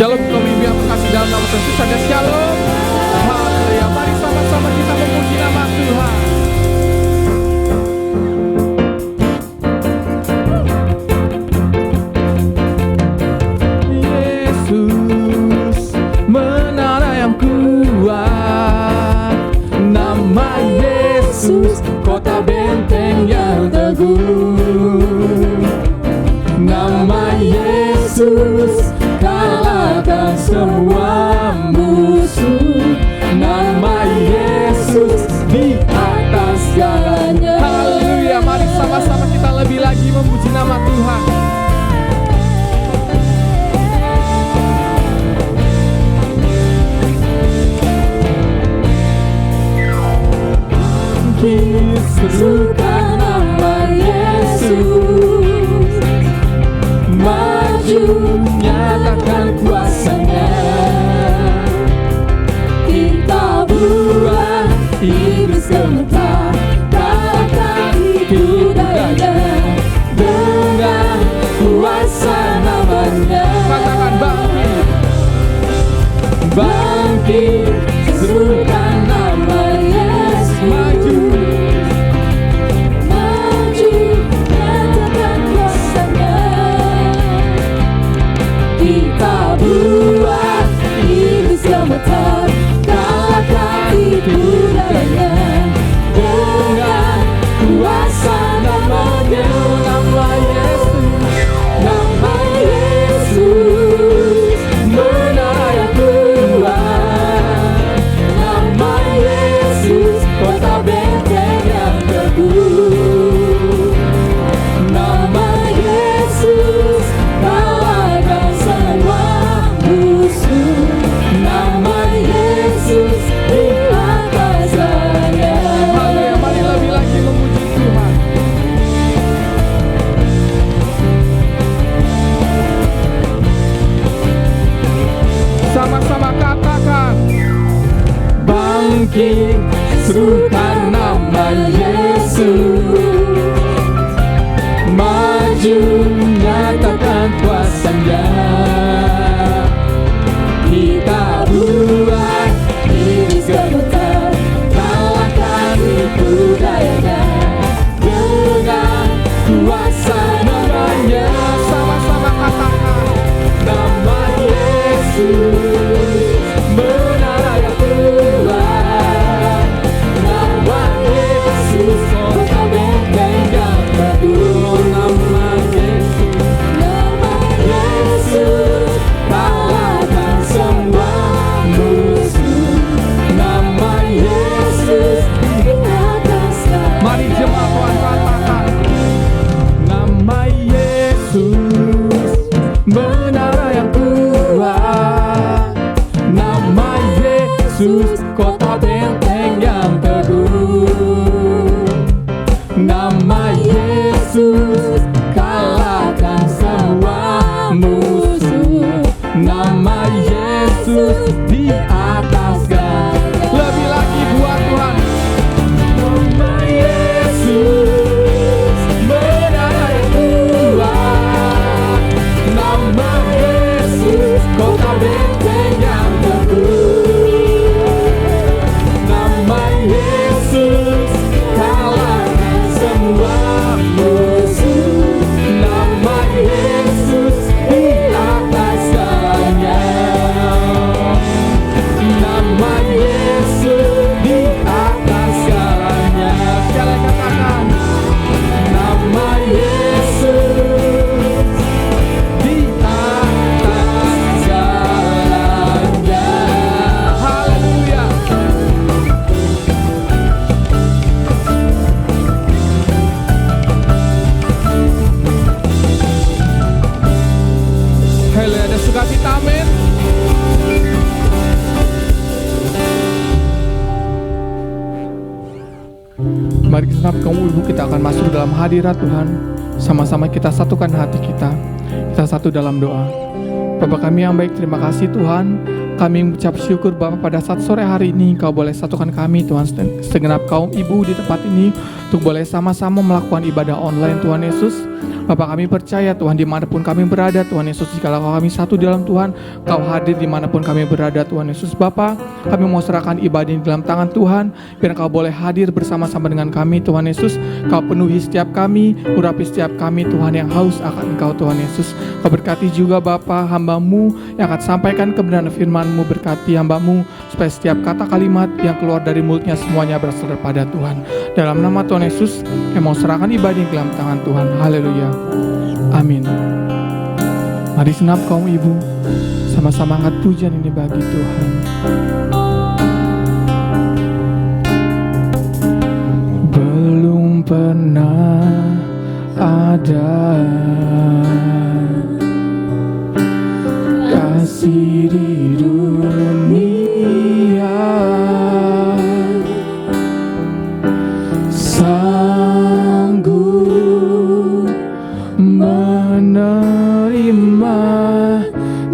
Shalom kaum ibu yang terkasih dalam nama Yesus, ada shalom. Haleluya, mari sama-sama kita memuji nama Tuhan. Yesus, menara yang kuat. Nama Yesus, kota benteng yang teguh. Nama Yesus, kalahkan semua musuh. Nama Yesus di atas segalanya. Haleluya, mari sama-sama kita lebih lagi memuji nama Tuhan. Serukan nama Yesus, maju nyatakan kuasanya. Kita buat iblis gemetar, kalahkan hidup daya dengan kuasa namanya. Katakan bangkit, bangkit, serukan nama Yesus, maju. Buat iblis gemetar, kalahkan tipu daya dengan kuasa namanya. Nama Yesus, nama Yesus, menara yang kuat. Nama Yesus, kota benteng yang teguh. Nama Yesus, kalahkan semua musuh. Nama Yesus di atas segalanya. Haleluya, mari lebih lagi memuji Tuhan. Sama-sama katakan, bangkit, serukan nama Yesus, maju nyatakan kuasanya. Kita buat iblis gemetar, kalahkan tipu dayanya dengan kuasa namanya. Sama-sama katakan, nama Yesus, menara yang kuat. Nama Yesus, kota benteng yang teguh. Nama Yesus, nama Yesus, kalahkan semua musuh. Nama Yesus di atas segalanya. Mari jemaat Tuhan katakan, nama Yesus, menara yang kuat. Nama Yesus, kota benteng yang teguh. Nama Yesus, kalahkan semua musuh. Nama Yesus di atas segalanya. Lebih lagi buat Tuhan. Nama Yesus, menara yang kuat. Nama Yesus, kota benteng yang teguh. Nama Yesus, kalahkan semua musuh. Nama Yesus di atas segalanya. Nama Yesus di atas segalanya. Sekali katakan, nama Yesus di atas segalanya. Haleluya. Haleluya, ada sukacita, amin. Mari segenap kaum ibu, kita akan masuk dalam hadirat Tuhan. Sama-sama kita satukan hati kita. Kita satu dalam doa. Bapa kami yang baik, terima kasih Tuhan. Kami mengucap syukur Bapa pada saat sore hari ini Kau boleh satukan kami Tuhan, segenap kaum ibu di tempat ini, untuk boleh sama-sama melakukan ibadah online Tuhan Yesus. Bapa, kami percaya Tuhan, dimanapun kami berada Tuhan Yesus, jikalau kami satu dalam Tuhan, Kau hadir dimanapun kami berada Tuhan Yesus. Bapa, kami mau serahkan ibadah ini dalam tangan Tuhan, biar Kau boleh hadir bersama-sama dengan kami Tuhan Yesus. Kau penuhi setiap kami, urapi setiap kami Tuhan yang haus akan Engkau Tuhan Yesus. Kau berkati juga Bapa hamba-Mu yang akan sampaikan kebenaran firman-Mu. Berkati hamba-Mu supaya setiap kata kalimat yang keluar dari mulutnya semuanya berasal daripada Tuhan. Dalam nama Tuhan Yesus, kami mau serahkan ibadah ini dalam tangan Tuhan. Haleluya. Amin. Mari senap kaum ibu, sama-sama angkat pujian ini bagi Tuhan. Belum pernah ada kasih di dunia sanggup menerima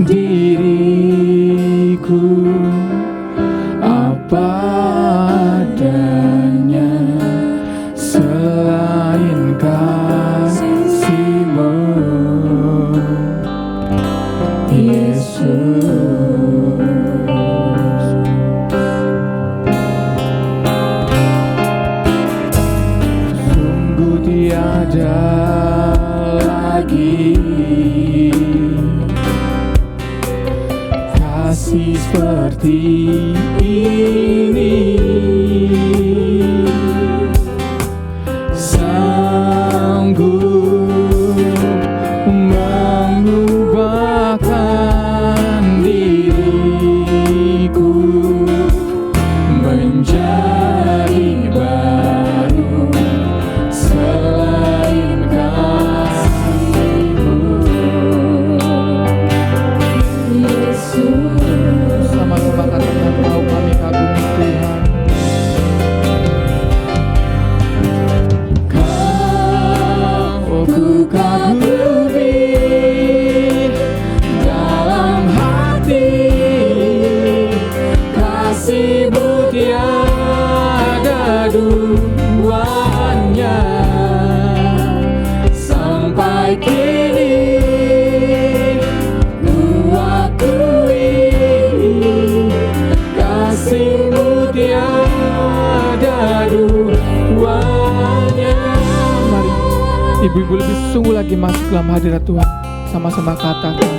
diriku apa adanya selain kasih-Mu, Yesus. Sungguh tiada lagi kasih seperti ini, sanggup mengubahkan diriku menjadi baru selain kasih-Mu, Yesus. Sama-sama katakan, tahu kami kagumi Tuhan. Kau ku kagumi dalam hati, kasih-Mu tiada duanya. Sampai kini ku akui kasih-Mu tiada duanya. Mari ibu-ibu lebih sungguh lagi masuk dalam hadirat Tuhan. Sama-sama katakan,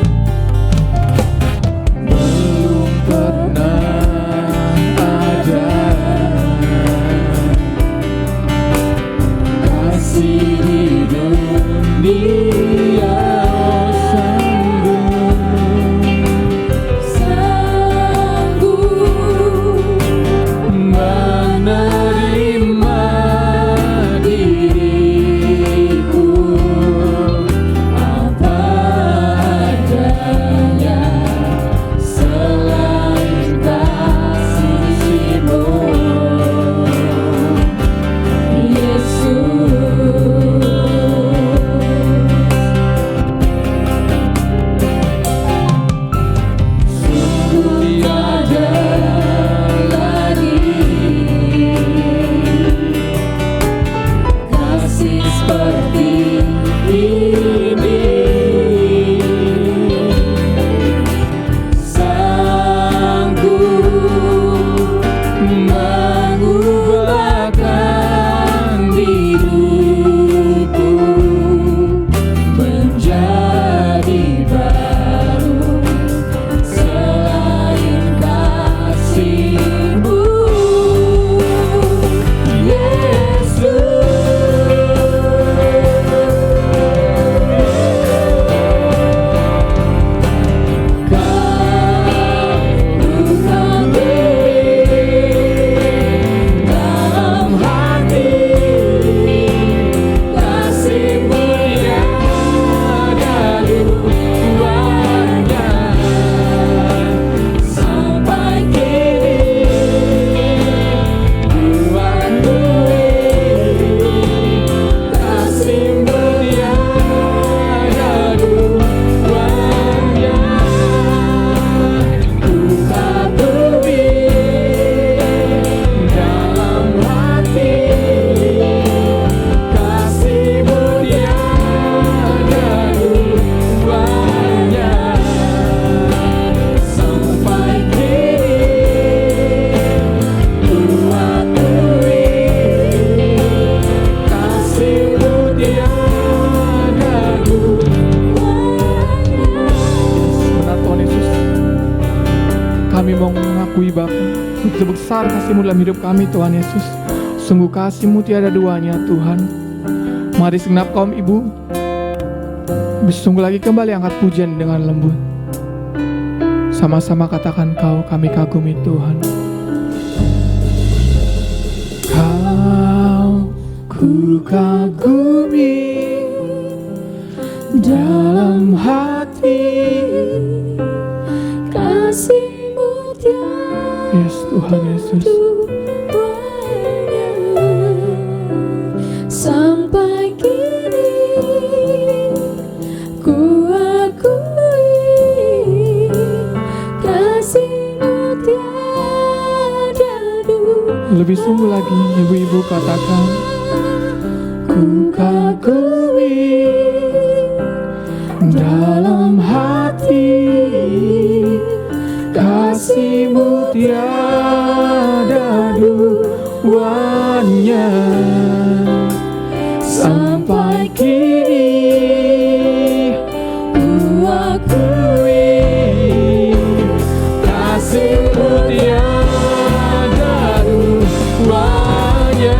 belum pernah ada kasih di dunia sanggup menerima diriku apa adanya besar kasih-Mu dalam hidup kami Tuhan Yesus. Sungguh kasih-Mu tiada duanya Tuhan. Mari segenap kaum ibu bersungguh lagi kembali angkat pujian dengan lembut. Sama-sama katakan Kau kami kagumi Tuhan. Kau ku kagumi dalam hati, kasih-Mu tiada yes Tuhan Yesus. duanya. Sampai kini ku akui kasih-Mu tiada duanya. Lebih sungguh lagi ibu-ibu katakan, ku kagumi dalam hati, kasih-Mu tiada duanya. Sampai kini ku akui kasih-Mu tiada duanya.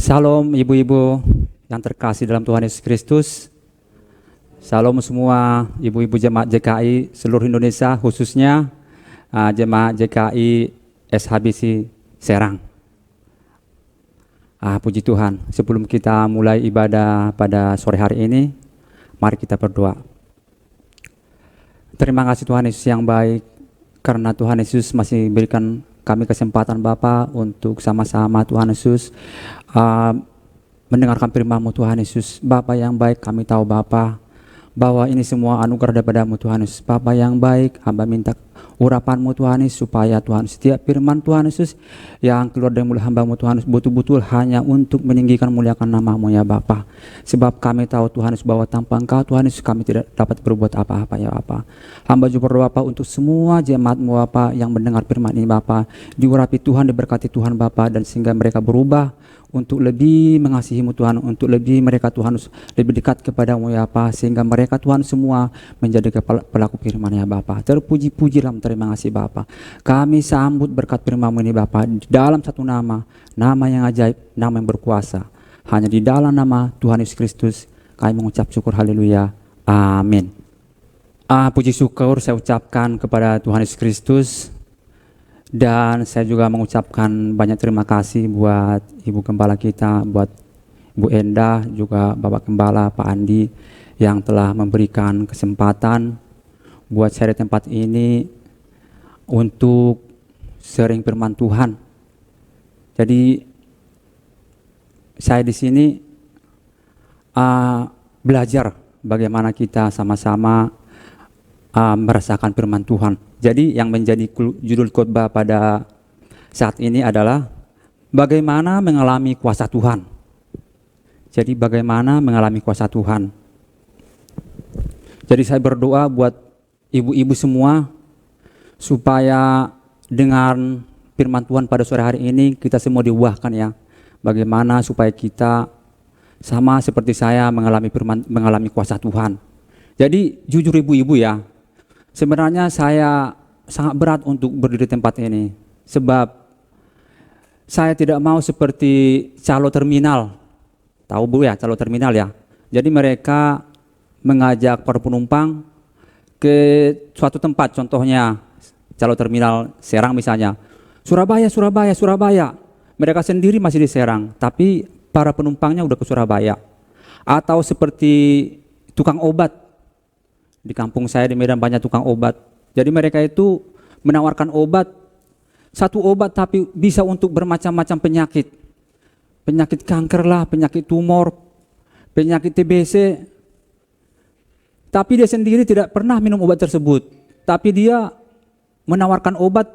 Salam ibu-ibu yang terkasih dalam Tuhan Yesus Kristus. Salam semua ibu-ibu jemaat JKI seluruh Indonesia, khususnya jemaat JKI SHBC Serang. Puji Tuhan, sebelum kita mulai ibadah pada sore hari ini, mari kita berdoa. Terima kasih Tuhan Yesus yang baik, karena Tuhan Yesus masih berikan kami kesempatan Bapa untuk sama-sama Tuhan Yesus mendengarkan firman-Mu Tuhan Yesus. Bapa yang baik, kami tahu Bapa bahwa ini semua anugerah daripada-Mu Tuhan Yesus. Bapa yang baik, hamba minta urapan-Mu Tuhan Yesus, supaya Tuhan setiap firman Tuhan Yesus yang keluar dari mulut hamba-Mu Tuhan Yesus betul-betul hanya untuk meninggikan muliakan nama-Mu ya Bapa. Sebab kami tahu Tuhan Yesus bahwa tanpa Engkau Tuhan Yesus kami tidak dapat berbuat apa-apa ya Bapa. Hamba juga berdoa Bapa untuk semua jemaat-Mu Bapa yang mendengar firman ini Bapa, diurapi Tuhan, diberkati Tuhan Bapa, dan sehingga mereka berubah untuk lebih mengasihi-Mu Tuhan, untuk lebih mereka Tuhan lebih dekat kepada-Mu ya Bapa, sehingga mereka Tuhan semua menjadi pelaku firman ya Bapa. Terpuji-puji dalam terima kasih Bapa. Kami sambut berkat firman-Mu ini Bapa di dalam satu nama yang ajaib, nama yang berkuasa. Hanya di dalam nama Tuhan Yesus Kristus kami mengucap syukur, haleluya, amin. Puji syukur saya ucapkan kepada Tuhan Yesus Kristus. Dan saya juga mengucapkan banyak terima kasih buat Ibu Gembala kita, buat Bu Endah, juga Bapak Gembala, Pak Andi, yang telah memberikan kesempatan buat saya di tempat ini untuk sharing firman Tuhan. Jadi saya di sini belajar bagaimana kita sama-sama merasakan firman Tuhan. Jadi yang menjadi judul khotbah pada saat ini adalah bagaimana mengalami kuasa Tuhan. Jadi bagaimana mengalami kuasa Tuhan. Jadi saya berdoa buat ibu-ibu semua supaya dengan firman Tuhan pada sore hari ini kita semua diubahkan ya. Bagaimana supaya kita sama seperti saya mengalami kuasa Tuhan. Jadi jujur ibu-ibu ya, sebenarnya saya sangat berat untuk berdiri di tempat ini. Sebab saya tidak mau seperti calo terminal. Tahu Bu ya, calo terminal ya. Jadi mereka mengajak para penumpang ke suatu tempat, contohnya calo terminal Serang misalnya. Surabaya, Surabaya, Surabaya. Mereka sendiri masih di Serang, tapi para penumpangnya udah ke Surabaya. Atau seperti tukang obat. Di kampung saya di Medan banyak tukang obat. Jadi mereka itu menawarkan obat, satu obat tapi bisa untuk bermacam-macam penyakit. Penyakit kanker lah, penyakit tumor, penyakit TBC. Tapi dia sendiri tidak pernah minum obat tersebut. Tapi dia menawarkan obat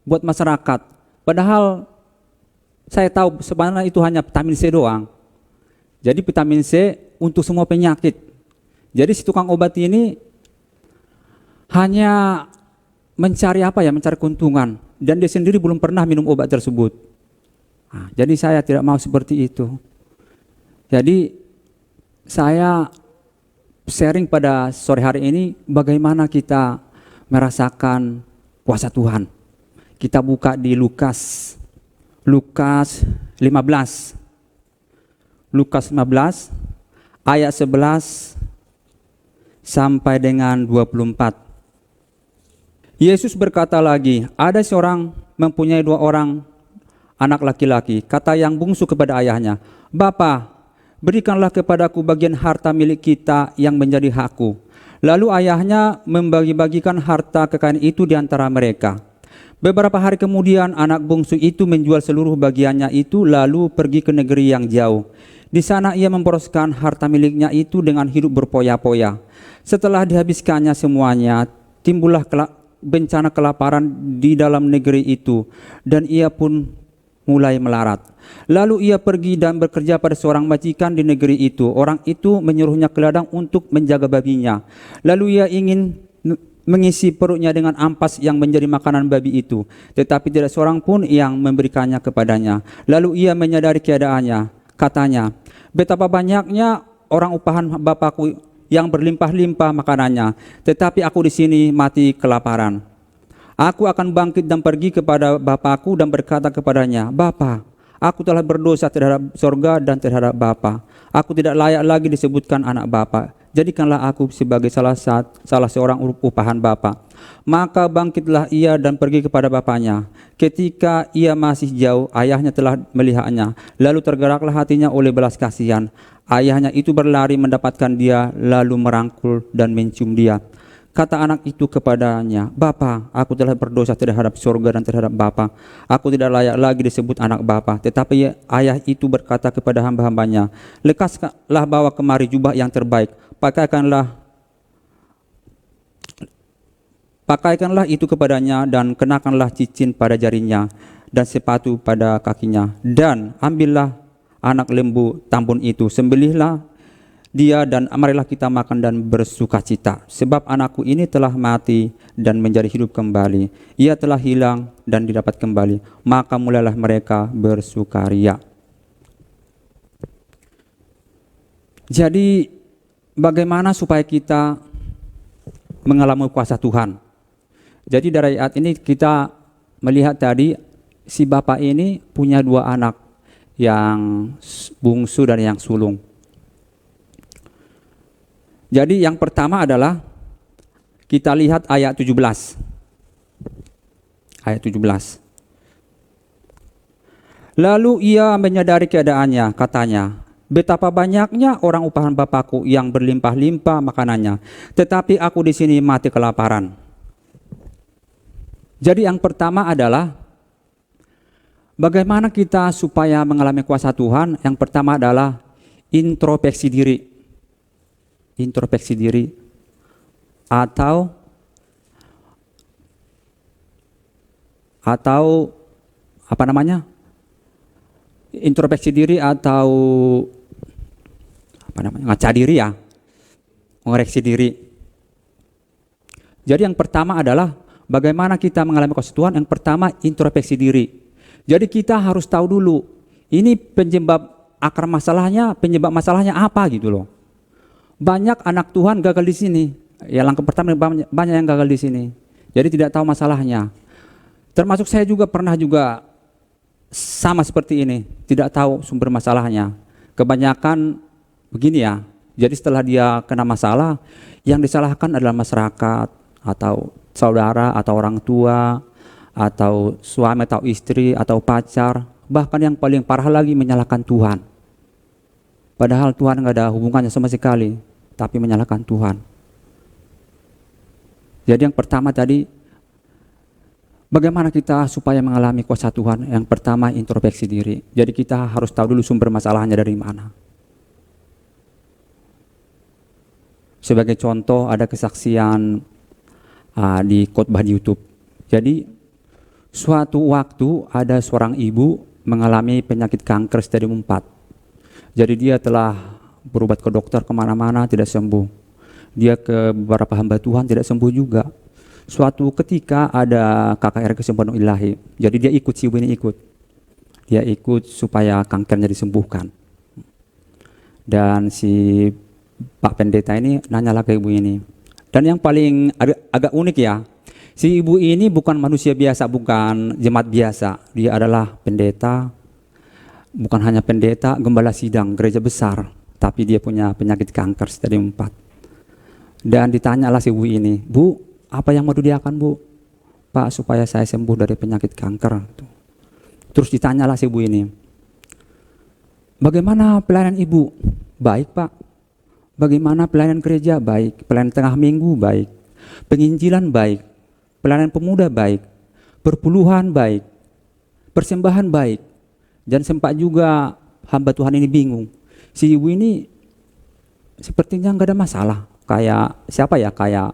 buat masyarakat. Padahal saya tahu sebenarnya itu hanya vitamin C doang. Jadi vitamin C untuk semua penyakit. Jadi si tukang obat ini hanya mencari mencari keuntungan, dan dia sendiri belum pernah minum obat tersebut. Jadi saya tidak mau seperti itu. Jadi saya sharing pada sore hari ini bagaimana kita merasakan kuasa Tuhan. Kita buka di Lukas 15. Lukas 15 ayat 11 sampai dengan 24. Yesus berkata lagi, ada seorang mempunyai 2 orang anak laki-laki. Kata yang bungsu kepada ayahnya, "Bapa, berikanlah kepadaku bagian harta milik kita yang menjadi hakku." Lalu ayahnya membagi-bagikan harta kekayaan itu di antara mereka. Beberapa hari kemudian anak bungsu itu menjual seluruh bagiannya itu lalu pergi ke negeri yang jauh. Di sana ia memboroskan harta miliknya itu dengan hidup berpoya-poya. Setelah dihabiskannya semuanya, timbullah bencana kelaparan di dalam negeri itu, dan ia pun mulai melarat. Lalu ia pergi dan bekerja pada seorang majikan di negeri itu. Orang itu menyuruhnya ke ladang untuk menjaga babinya. Lalu ia ingin mengisi perutnya dengan ampas yang menjadi makanan babi itu, tetapi tidak seorang pun yang memberikannya kepadanya. Lalu ia menyadari keadaannya. Katanya, "Betapa banyaknya orang upahan Bapakku yang berlimpah-limpah makanannya, tetapi aku di sini mati kelaparan. Aku akan bangkit dan pergi kepada bapakku dan berkata kepadanya, Bapa, Aku telah berdosa terhadap sorga dan terhadap Bapa. Aku tidak layak lagi disebutkan anak Bapa. Jadikanlah aku sebagai salah seorang upahan Bapa. Maka bangkitlah ia dan pergi kepada bapaknya. Ketika ia masih jauh, ayahnya telah melihatnya. Lalu tergeraklah hatinya oleh belas kasihan. Ayahnya itu berlari mendapatkan dia, lalu merangkul dan mencium dia. Kata anak itu kepadanya, Bapa, aku telah berdosa terhadap surga dan terhadap Bapa. Aku tidak layak lagi disebut anak Bapa. Tetapi ayah itu berkata kepada hamba-hambanya, lekaslah bawa kemari jubah yang terbaik. Pakaikanlah itu kepadanya dan kenakanlah cincin pada jarinya dan sepatu pada kakinya. Dan ambillah anak lembu tambun itu, sembelihlah dia dan marilah kita makan dan bersukacita. Sebab anakku ini telah mati dan menjadi hidup kembali. Ia telah hilang dan didapat kembali. Maka mulailah mereka bersukaria. Jadi bagaimana supaya kita mengalami kuasa Tuhan? Jadi dari ayat ini kita melihat tadi si bapak ini punya dua anak, yang bungsu dan yang sulung. Jadi yang pertama adalah kita lihat ayat 17. Ayat 17. Lalu ia menyadari keadaannya, katanya, betapa banyaknya orang upahan bapakku yang berlimpah-limpah makanannya, tetapi aku di sini mati kelaparan. Jadi yang pertama adalah bagaimana kita supaya mengalami kuasa Tuhan? Yang pertama adalah introspeksi diri. Introspeksi diri atau apa namanya? Introspeksi diri atau apa namanya? Ngaca diri ya. Mengoreksi diri. Jadi yang pertama adalah bagaimana kita mengalami kuasa Tuhan? Yang pertama introspeksi diri. Jadi kita harus tahu dulu ini penyebab akar masalahnya, penyebab masalahnya apa gitu loh. Banyak anak Tuhan gagal di sini. Ya langkah pertama banyak yang gagal di sini. Jadi tidak tahu masalahnya. Termasuk saya juga pernah juga sama seperti ini, tidak tahu sumber masalahnya. Kebanyakan begini ya. Jadi setelah dia kena masalah, yang disalahkan adalah masyarakat atau saudara atau orang tua atau suami atau istri atau pacar. Bahkan yang paling parah lagi menyalahkan Tuhan. Padahal Tuhan nggak ada hubungannya sama sekali, tapi menyalahkan Tuhan. Jadi yang pertama tadi, bagaimana kita supaya mengalami kuasa Tuhan? Yang pertama introspeksi diri. Jadi kita harus tahu dulu sumber masalahnya dari mana. Sebagai contoh ada kesaksian di khotbah di YouTube. Jadi suatu waktu ada seorang ibu mengalami penyakit kanker stadium 4. Jadi dia telah berobat ke dokter kemana-mana tidak sembuh. Dia ke beberapa hamba Tuhan tidak sembuh juga. Suatu ketika ada KKR Kesembuhan Ilahi. Jadi dia ikut, si ibu ini ikut. Dia ikut supaya kankernya disembuhkan. Dan si Pak Pendeta ini nanya lagi ke ibu ini. Dan yang paling agak unik ya, si ibu ini bukan manusia biasa, bukan jemaat biasa. Dia adalah pendeta. Bukan hanya pendeta, gembala sidang, gereja besar. Tapi dia punya penyakit kanker stadium 4. Dan ditanyalah si ibu ini, Bu, apa yang mau diakan Bu? Pak, supaya saya sembuh dari penyakit kanker. Terus ditanyalah si ibu ini, bagaimana pelayanan ibu? Baik Pak. Bagaimana pelayanan gereja? Baik. Pelayanan tengah minggu? Baik. Penginjilan? Baik. Pelayanan pemuda? Baik. Perpuluhan? Baik. Persembahan? Baik. Dan sempat juga hamba Tuhan ini bingung. Si ibu ini sepertinya nggak ada masalah. Kayak siapa ya? Kayak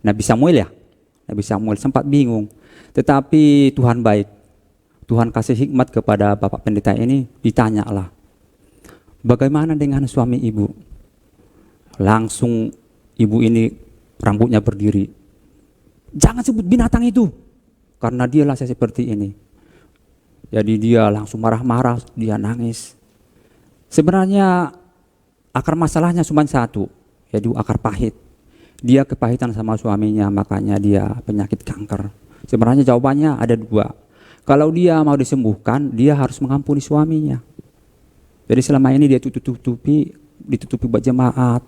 Nabi Samuel ya? Nabi Samuel sempat bingung. Tetapi Tuhan baik. Tuhan kasih hikmat kepada Bapak Pendeta ini. Ditanyalah, bagaimana dengan suami ibu? Langsung ibu ini rambutnya berdiri. Jangan sebut binatang itu. Karena dialah saya seperti ini. Jadi dia langsung marah-marah, dia nangis. Sebenarnya akar masalahnya cuma satu, yaitu akar pahit. Dia kepahitan sama suaminya, makanya dia penyakit kanker. Sebenarnya jawabannya ada dua. Kalau dia mau disembuhkan, dia harus mengampuni suaminya. Jadi selama ini dia ditutupi buat jemaat,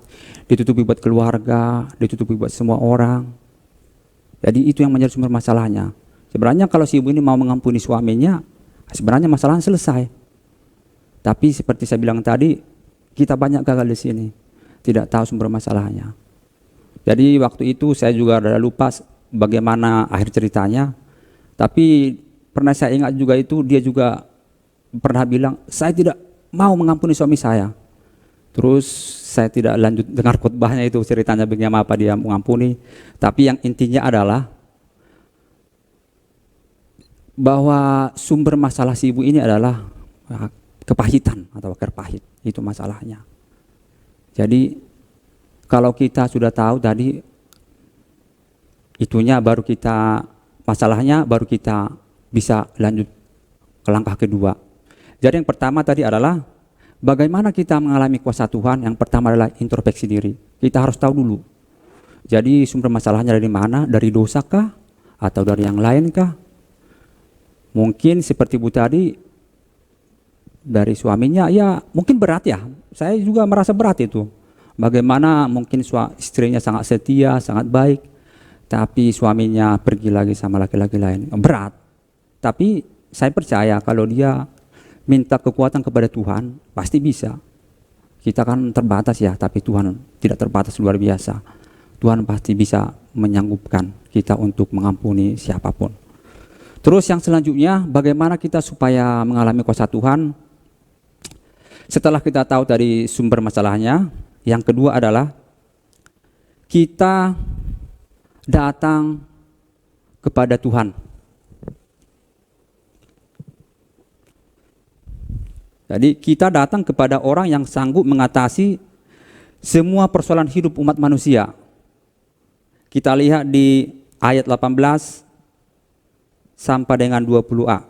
ditutupi buat keluarga, ditutupi buat semua orang. Jadi itu yang menjadi sumber masalahnya. Sebenarnya kalau si ibu ini mau mengampuni suaminya, sebenarnya masalahnya selesai. Tapi seperti saya bilang tadi, kita banyak gagal di sini, tidak tahu sumber masalahnya. Jadi waktu itu saya juga udah lupa bagaimana akhir ceritanya. Tapi pernah saya ingat juga itu, dia juga pernah bilang, saya tidak mau mengampuni suami saya. Terus saya tidak lanjut dengar khotbahnya itu, ceritanya bagaimana apa dia mengampuni. Tapi yang intinya adalah bahwa sumber masalah si ibu ini adalah kepahitan atau akar pahit. Itu masalahnya. Jadi kalau kita sudah tahu tadi itunya, baru kita masalahnya, baru kita bisa lanjut ke langkah kedua. Jadi yang pertama tadi adalah bagaimana kita mengalami kuasa Tuhan. Yang pertama adalah introspeksi diri. Kita harus tahu dulu. Jadi sumber masalahnya dari mana? Dari dosa kah? Atau dari yang lain kah? Mungkin seperti Bu tadi, dari suaminya, ya mungkin berat ya. Saya juga merasa berat itu. Bagaimana mungkin istrinya sangat setia, sangat baik, tapi suaminya pergi lagi sama laki-laki lain. Berat. Tapi saya percaya kalau dia minta kekuatan kepada Tuhan, pasti bisa. Kita kan terbatas ya, tapi Tuhan tidak terbatas, luar biasa. Tuhan pasti bisa menyanggupkan kita untuk mengampuni siapapun. Terus yang selanjutnya, bagaimana kita supaya mengalami kuasa Tuhan? Setelah kita tahu dari sumber masalahnya, yang kedua adalah kita datang kepada Tuhan. Jadi kita datang kepada orang yang sanggup mengatasi semua persoalan hidup umat manusia. Kita lihat di ayat 18 sampai dengan 20a.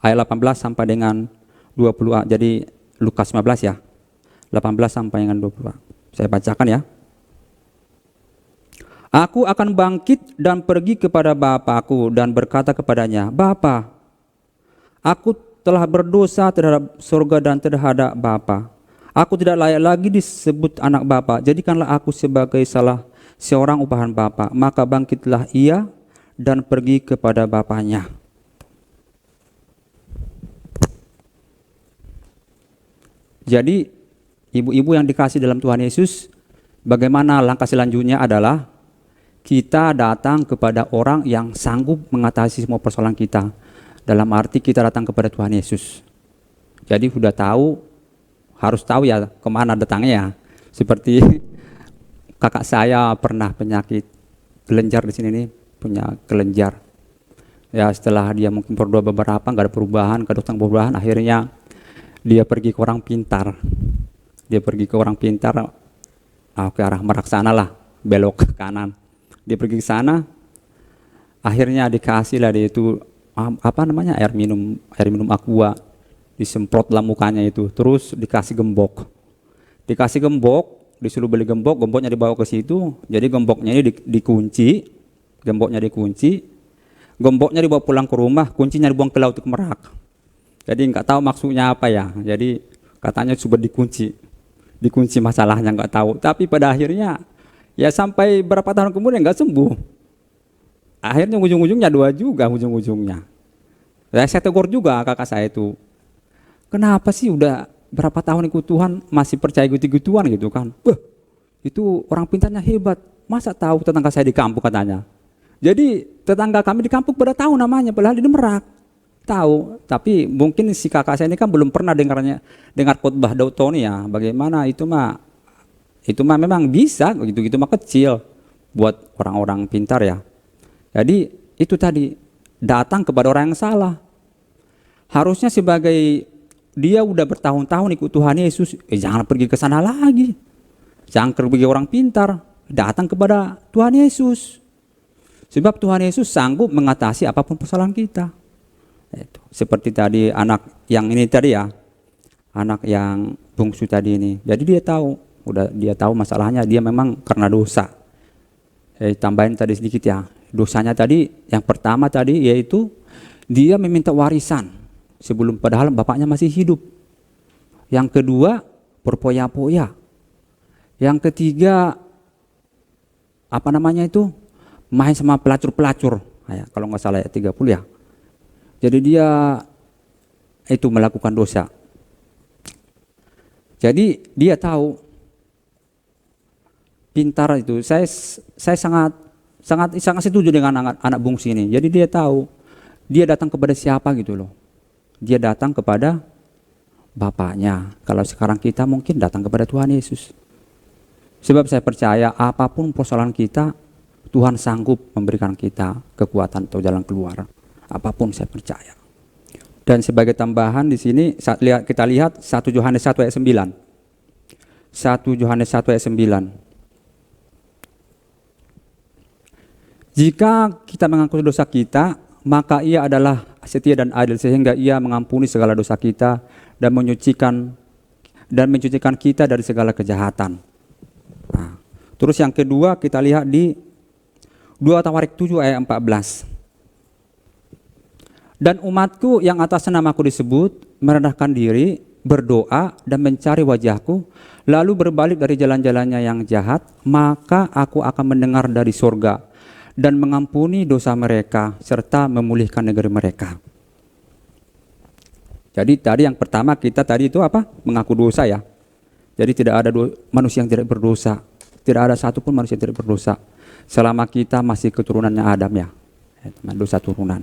Ayat 18 sampai dengan 20a. Jadi Lukas 15 ya. 18 sampai dengan 20a. Saya bacakan ya. Aku akan bangkit dan pergi kepada Bapakku dan berkata kepadanya, Bapa, aku telah berdosa terhadap surga dan terhadap Bapa. Aku tidak layak lagi disebut anak Bapa. Jadikanlah aku sebagai salah seorang upahan Bapa. Maka bangkitlah ia dan pergi kepada bapaknya. Jadi ibu-ibu yang dikasih dalam Tuhan Yesus, bagaimana langkah selanjutnya adalah kita datang kepada orang yang sanggup mengatasi semua persoalan kita. Dalam arti kita datang kepada Tuhan Yesus. Jadi sudah tahu, harus tahu ya kemana datangnya. Seperti kakak saya pernah penyakit kelenjar di sini nih, punya kelenjar. Ya setelah dia mungkin berdoa beberapa, nggak ada perubahan, nggak ada perubahan, akhirnya dia pergi ke orang pintar. Dia pergi ke orang pintar, ke arah Merak sana lah, belok ke kanan. Dia pergi ke sana, akhirnya dikasih lah dia itu air minum aqua, disemprot dalam mukanya itu, terus dikasih gembok, disuruh beli gembok, gemboknya dibawa ke situ, jadi gemboknya ini dikunci, gemboknya dibawa pulang ke rumah, kuncinya dibuang ke laut ke Merak. Jadi nggak tahu maksudnya apa ya, jadi katanya coba dikunci masalahnya nggak tahu, tapi pada akhirnya ya sampai berapa tahun kemudian nggak sembuh. Akhirnya ujung-ujungnya doa juga ujung-ujungnya. Saya tegur juga kakak saya itu. Kenapa sih udah berapa tahun ikut Tuhan masih percaya gitu-gituan gitu kan? Itu orang pintarnya hebat. Masa tahu tetangga saya di kampung katanya. Jadi tetangga kami di kampung pada tahu namanya, padahal di Merak. Tahu, tapi mungkin si kakak saya ini kan belum pernah dengar khotbah Daud Tony ya. Bagaimana itu mah memang bisa gitu mah kecil buat orang-orang pintar ya. Jadi itu tadi, datang kepada orang yang salah. Harusnya sebagai dia udah bertahun-tahun ikut Tuhan Yesus, jangan pergi ke sana lagi. Jangan pergi orang pintar, datang kepada Tuhan Yesus. Sebab Tuhan Yesus sanggup mengatasi apapun persoalan kita. Itu. Seperti tadi anak yang ini tadi ya, anak yang bungsu tadi ini. Jadi dia tahu masalahnya, dia memang karena dosa. Tambahin tadi sedikit ya. Dosanya tadi, yang pertama tadi yaitu dia meminta warisan sebelum padahal bapaknya masih hidup. Yang kedua, berpoya-poya. Yang ketiga, main sama pelacur-pelacur. Ya, kalau nggak salah ya 30 ya. Jadi dia itu melakukan dosa. Jadi dia tahu, pintar itu. Saya sangat setuju dengan anak bungsu ini. Jadi dia tahu, dia datang kepada siapa gitu loh. Dia datang kepada bapaknya. Kalau sekarang kita mungkin datang kepada Tuhan Yesus. Sebab saya percaya apapun persoalan kita, Tuhan sanggup memberikan kita kekuatan atau jalan keluar. Apapun saya percaya. Dan sebagai tambahan di sini kita lihat 1 Yohanes 1 ayat 9. 1 Yohanes 1 ayat 9. Jika kita mengaku dosa kita, maka Ia adalah setia dan adil sehingga Ia mengampuni segala dosa kita dan mencucikan kita dari segala kejahatan. Nah, terus yang kedua kita lihat di 2 Tawarik 7 ayat 14. Dan umatku yang atas namaku disebut merendahkan diri, berdoa dan mencari wajahku, lalu berbalik dari jalan-jalannya yang jahat, maka aku akan mendengar dari surga dan mengampuni dosa mereka serta memulihkan negeri mereka. Jadi tadi yang pertama kita tadi itu apa? Mengaku dosa ya. Jadi tidak ada manusia yang tidak berdosa. Tidak ada satupun manusia yang tidak berdosa. Selama kita masih keturunannya Adam ya. Dosa turunan.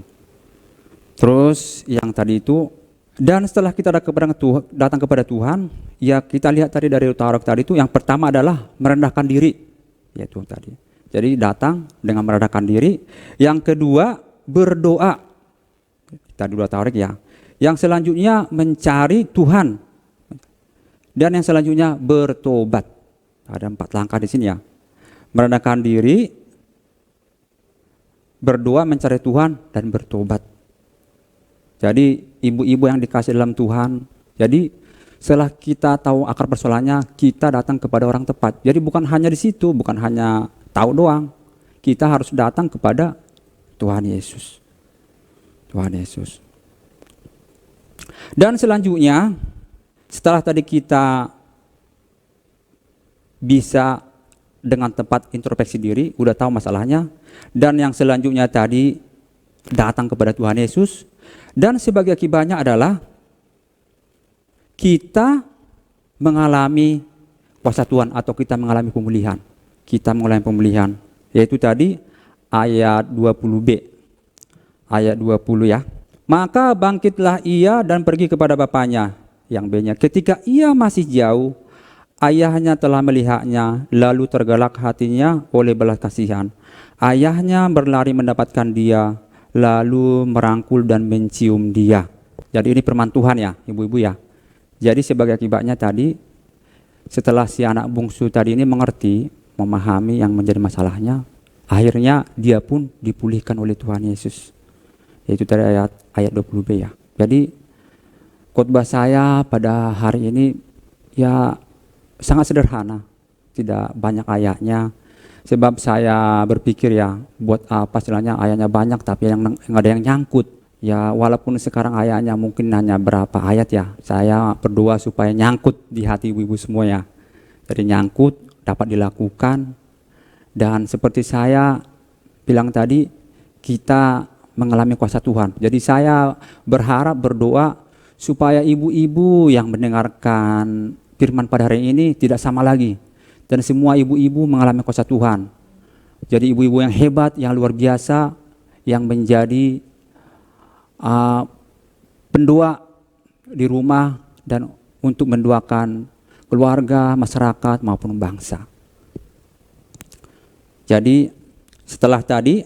Terus yang tadi itu, dan setelah kita datang kepada Tuhan, ya kita lihat tadi dari Tawarik tadi itu, yang pertama adalah merendahkan diri. Yaitu tadi. Jadi datang dengan merendahkan diri. Yang kedua berdoa. Tadi 2 Tawarik ya. Yang selanjutnya mencari Tuhan. Dan yang selanjutnya bertobat. Ada 4 langkah di sini ya. Merendahkan diri, berdoa, mencari Tuhan, dan bertobat. Jadi ibu-ibu yang dikasih dalam Tuhan. Jadi setelah kita tahu akar persoalannya, kita datang kepada orang tepat. Jadi bukan hanya di situ, bukan hanya tahu doang. Kita harus datang kepada Tuhan Yesus. Tuhan Yesus. Dan selanjutnya, setelah tadi kita bisa dengan tepat introspeksi diri, udah tahu masalahnya, dan yang selanjutnya tadi datang kepada Tuhan Yesus, dan sebagai akibatnya adalah kita mengalami kuasa Tuhan atau kita mengalami pemulihan. Kita mengalami pemulihan, yaitu tadi ayat 20b, ayat 20 ya. Maka bangkitlah ia dan pergi kepada bapaknya yang B-nya. Ketika ia masih jauh, ayahnya telah melihatnya, lalu tergerak hatinya oleh belas kasihan. Ayahnya berlari mendapatkan dia, lalu merangkul dan mencium dia. Jadi ini firman Tuhan ya, ibu-ibu ya. Jadi sebagai akibatnya tadi, setelah si anak bungsu tadi ini mengerti, memahami yang menjadi masalahnya, akhirnya dia pun dipulihkan oleh Tuhan Yesus. Yaitu dari ayat 20b ya. Jadi khotbah saya pada hari ini ya sangat sederhana, tidak banyak ayatnya. Sebab saya berpikir ya, buat apa istilahnya ayatnya banyak tapi yang ada yang nyangkut. Ya walaupun sekarang ayatnya mungkin hanya berapa ayat ya, saya berdoa supaya nyangkut di hati ibu-ibu semua ya. Jadi nyangkut, dapat dilakukan. Dan seperti saya bilang tadi, kita mengalami kuasa Tuhan. Jadi saya berharap, berdoa supaya ibu-ibu yang mendengarkan firman pada hari ini tidak sama lagi. Dan semua ibu-ibu mengalami kuasa Tuhan. Jadi ibu-ibu yang hebat, yang luar biasa, yang menjadi pendoa di rumah dan untuk mendoakan keluarga, masyarakat maupun bangsa. Jadi setelah tadi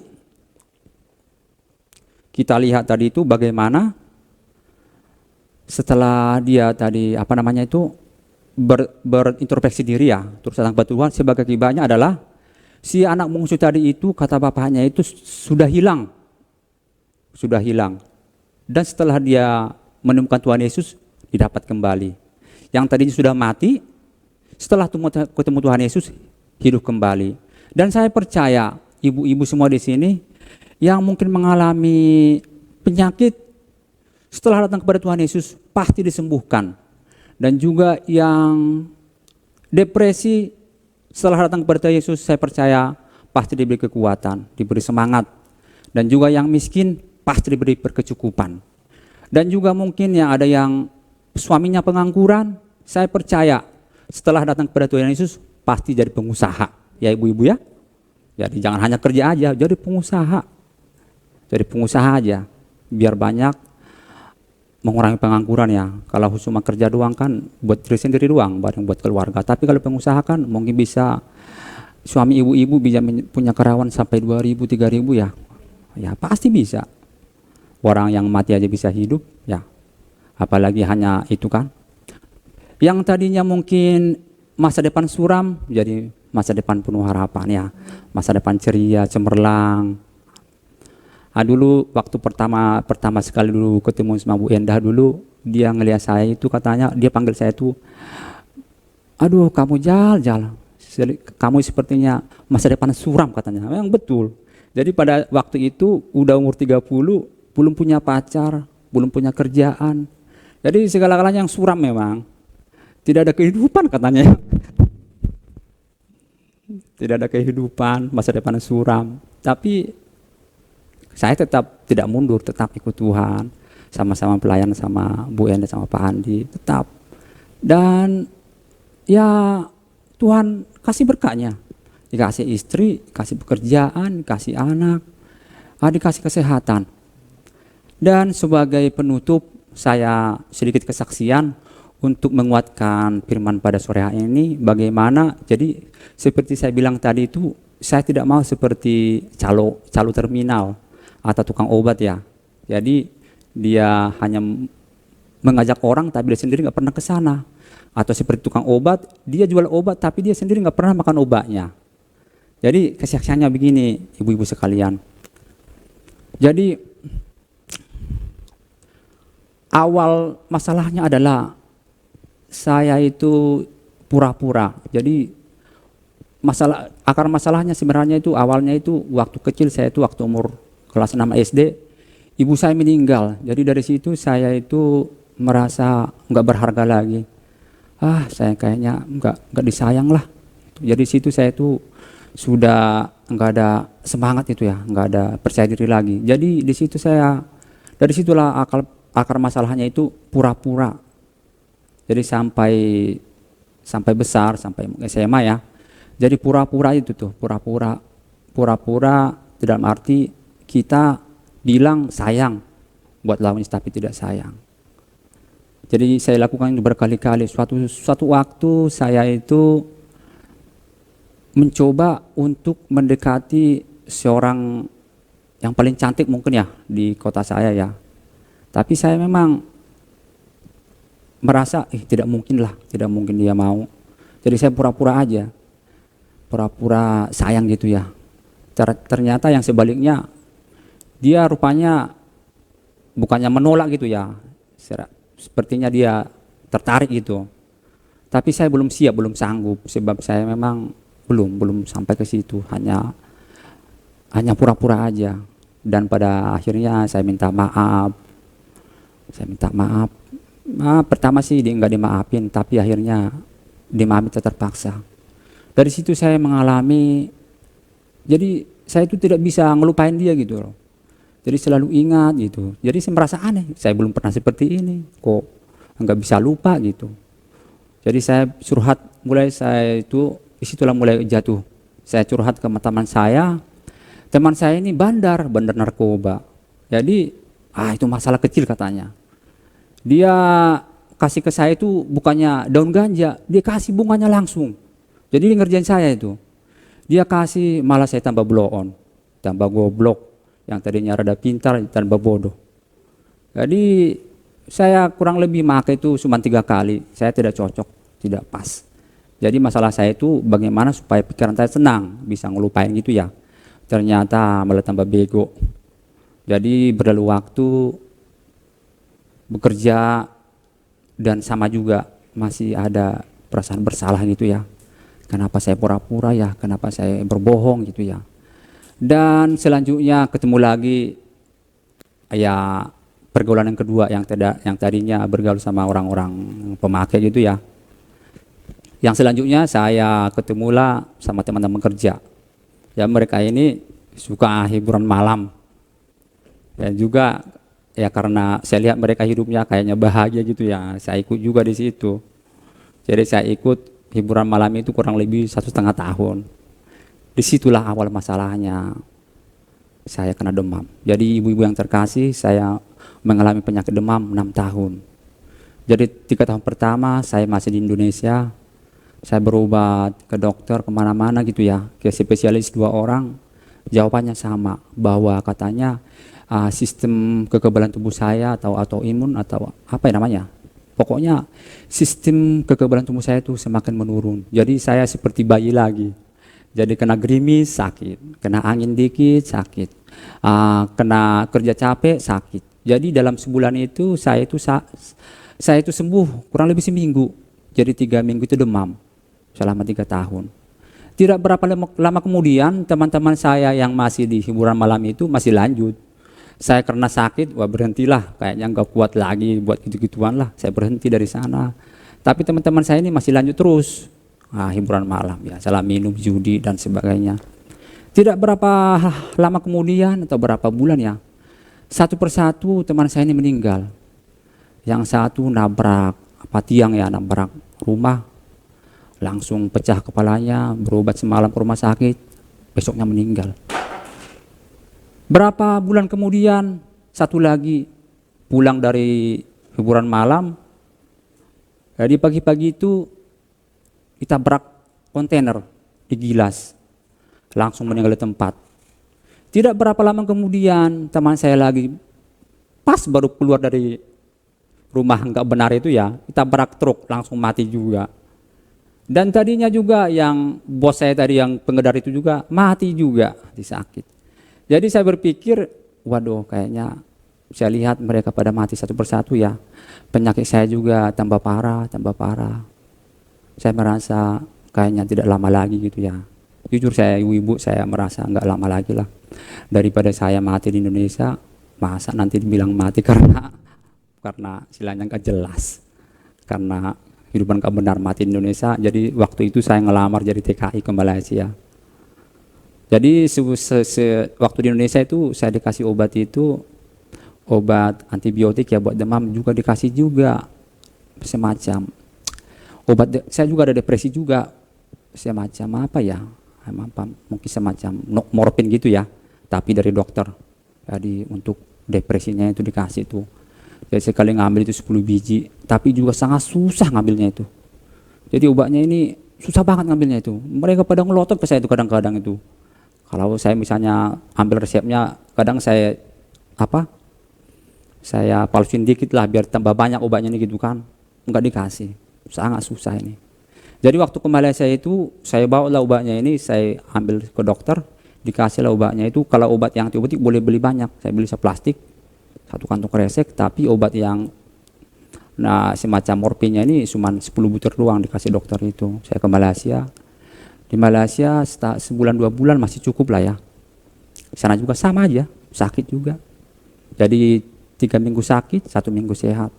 kita lihat tadi itu bagaimana setelah dia tadi berintrospeksi diri ya, terus datang kepada Tuhan, sebagai akibatnya adalah si anak bungsu tadi itu kata bapaknya itu sudah hilang. Dan setelah dia menemukan Tuhan Yesus, didapat kembali. Yang tadinya sudah mati, setelah ketemu Tuhan Yesus, hidup kembali. Dan saya percaya ibu-ibu semua di sini yang mungkin mengalami penyakit setelah datang kepada Tuhan Yesus pasti disembuhkan. Dan juga yang depresi setelah datang kepada Tuhan Yesus, saya percaya pasti diberi kekuatan, diberi semangat. Dan juga yang miskin pasti diberi berkecukupan. Dan juga mungkin yang ada yang suaminya pengangguran, saya percaya setelah datang kepada Tuhan Yesus pasti jadi pengusaha. Ya ibu-ibu ya. Jadi jangan hanya kerja aja, jadi pengusaha. Jadi pengusaha aja, biar banyak mengurangi pengangguran ya. Kalau cuma kerja doang kan buat diri sendiri doang, bareng buat keluarga. Tapi kalau pengusaha kan mungkin bisa suami ibu-ibu bisa punya karyawan sampai 2.000, 3.000 ya. Ya pasti bisa. Orang yang mati aja bisa hidup ya. Apalagi hanya itu kan. Yang tadinya mungkin masa depan suram jadi masa depan penuh harapan ya. Masa depan ceria, cemerlang. Dulu waktu pertama sekali dulu ketemu sama Bu Endah dulu, dia ngelihat saya itu katanya, dia panggil saya itu, aduh kamu Jal, kamu sepertinya masa depan suram katanya. Memang betul. Jadi pada waktu itu udah umur 30, belum punya pacar, belum punya kerjaan. Jadi segala-galanya yang suram memang. Tidak ada kehidupan katanya. Tidak ada kehidupan, masa depan suram. Tapi saya tetap tidak mundur, tetap ikut Tuhan, sama-sama pelayan sama Bu Enda sama Pak Andi, tetap. Dan ya Tuhan kasih berkatnya, dikasih istri, kasih pekerjaan, kasih anak, dikasih kesehatan. Dan sebagai penutup saya sedikit kesaksian untuk menguatkan firman pada sore hari ini, bagaimana, jadi seperti saya bilang tadi itu, saya tidak mau seperti calo terminal, atau tukang obat ya. Jadi dia hanya mengajak orang tapi dia sendiri nggak pernah ke sana. Atau seperti tukang obat, dia jual obat tapi dia sendiri nggak pernah makan obatnya. Jadi kesaksiannya begini, ibu-ibu sekalian. Jadi awal masalahnya adalah saya itu pura-pura. Jadi akar masalahnya sebenarnya itu awalnya itu waktu kecil, saya itu waktu umur kelas 6 SD, ibu saya meninggal. Jadi dari situ saya itu merasa nggak berharga lagi. Saya kayaknya nggak disayang lah. Jadi situ saya itu sudah nggak ada semangat itu ya, nggak ada percaya diri lagi. Jadi di situ dari situlah akar masalahnya itu pura-pura. Jadi sampai besar, sampai SMA ya. Jadi pura-pura itu tuh, pura-pura dalam arti kita bilang sayang buat lawan tapi tidak sayang. Jadi saya lakukan itu berkali-kali. Suatu waktu saya itu mencoba untuk mendekati seorang yang paling cantik mungkin ya di kota saya ya. Tapi saya memang merasa tidak mungkin dia mau. Jadi saya pura-pura aja, pura-pura sayang gitu ya. Ternyata yang sebaliknya, dia rupanya bukannya menolak gitu ya, sepertinya dia tertarik gitu. Tapi saya belum siap, belum sanggup, sebab saya memang belum sampai ke situ, hanya pura-pura aja. Dan pada akhirnya saya minta maaf. Pertama sih nggak dimaafin, tapi akhirnya dimaafin terpaksa. Dari situ saya mengalami, jadi saya itu tidak bisa ngelupain dia gitu loh. Jadi selalu ingat gitu. Jadi saya merasa aneh, saya belum pernah seperti ini, kok nggak bisa lupa gitu. Jadi saya curhat, disitulah mulai jatuh. Saya curhat ke teman saya. Teman saya ini bandar narkoba. Jadi itu masalah kecil katanya. Dia kasih ke saya itu bukannya daun ganja, dia kasih bunganya langsung. Jadi dia ngerjain saya itu. Dia kasih, malah saya tambah blow on, tambah goblok. Yang tadinya rada pintar tambah bodoh. Jadi saya kurang lebih pakai itu cuma 3 kali. Saya tidak cocok, tidak pas. Jadi masalah saya itu bagaimana supaya pikiran saya senang, bisa ngelupain gitu ya. Ternyata malah tambah bego. Jadi berlalu waktu bekerja dan sama juga masih ada perasaan bersalah gitu ya. Kenapa saya pura-pura ya, kenapa saya berbohong gitu ya. Dan selanjutnya ketemu lagi ya pergaulan yang kedua yang tadinya bergaul sama orang-orang pemakai gitu ya. Yang selanjutnya saya ketemulah sama teman-teman kerja. Ya mereka ini suka hiburan malam. Dan juga ya karena saya lihat mereka hidupnya kayaknya bahagia gitu ya. Saya ikut juga di situ. Jadi saya ikut hiburan malam itu kurang lebih 1,5 tahun. Disitulah awal masalahnya. Saya kena demam. Jadi ibu-ibu yang terkasih, saya mengalami penyakit demam 6 tahun. Jadi 3 tahun pertama saya masih di Indonesia. Saya berobat ke dokter kemana-mana gitu ya, ke spesialis 2 orang. Jawabannya sama, bahwa katanya sistem kekebalan tubuh saya atau autoimun atau apa ya namanya. Pokoknya sistem kekebalan tubuh saya itu semakin menurun. Jadi saya seperti bayi lagi. Jadi kena gerimis sakit, kena angin dikit sakit, kena kerja capek sakit. Jadi dalam sebulan itu saya itu sembuh kurang lebih seminggu. Jadi 3 minggu itu demam selama 3 tahun. Tidak berapa lama kemudian teman-teman saya yang masih di hiburan malam itu masih lanjut. Saya karena sakit, wah berhentilah, kayaknya nggak kuat lagi buat gitu-gituan lah. Saya berhenti dari sana. Tapi teman-teman saya ini masih lanjut terus. Hiburan malam ya, salah minum, judi dan sebagainya. Tidak berapa lama kemudian atau berapa bulan ya, satu persatu teman saya ini meninggal. Yang satu nabrak tiang ya, nabrak rumah, langsung pecah kepalanya, berobat semalam ke rumah sakit, besoknya meninggal. Berapa bulan kemudian satu lagi pulang dari hiburan malam, jadi pagi-pagi itu ditabrak kontainer di Gilas, langsung meninggal di tempat. Tidak berapa lama kemudian teman saya lagi pas baru keluar dari rumah nggak benar itu ya, ditabrak truk, langsung mati juga. Dan tadinya juga yang bos saya tadi yang pengedar itu juga mati juga, disakit. Jadi saya berpikir, waduh kayaknya saya lihat mereka pada mati satu persatu ya. Penyakit saya juga tambah parah, tambah parah. Saya merasa kayaknya tidak lama lagi gitu ya. Jujur saya ibu-ibu, saya merasa nggak lama lagi lah. Daripada saya mati di Indonesia, masa nanti dibilang mati karena istilahnya nggak jelas. Karena kehidupan nggak benar mati di Indonesia. Jadi waktu itu saya ngelamar jadi TKI ke Malaysia. Jadi waktu di Indonesia itu saya dikasih obat itu, obat antibiotik ya buat demam juga dikasih juga semacam. Saya juga ada depresi juga, semacam apa ya, mungkin semacam morfin gitu ya, tapi dari dokter. Jadi untuk depresinya itu dikasih itu. Jadi sekali ngambil itu 10 biji, tapi juga sangat susah ngambilnya itu. Jadi obatnya ini susah banget ngambilnya itu. Mereka pada ngelotot ke saya itu kadang-kadang itu. Kalau saya misalnya ambil resepnya, kadang saya palsuin dikit lah biar tambah banyak obatnya ini gitu kan, enggak dikasih. Sangat susah ini. Jadi waktu ke Malaysia itu saya bawa lah obatnya ini, saya ambil ke dokter, dikasih lah obatnya itu. Kalau obat yang antibiotik boleh beli banyak, saya beli seplastik, 1 kantong kresek. Tapi obat yang semacam morfinnya ini cuma 10 butir doang dikasih dokter itu. Saya ke Malaysia. Di Malaysia sebulan 2 bulan masih cukup lah ya. Di sana juga sama aja, sakit juga. Jadi 3 minggu sakit, 1 minggu sehat.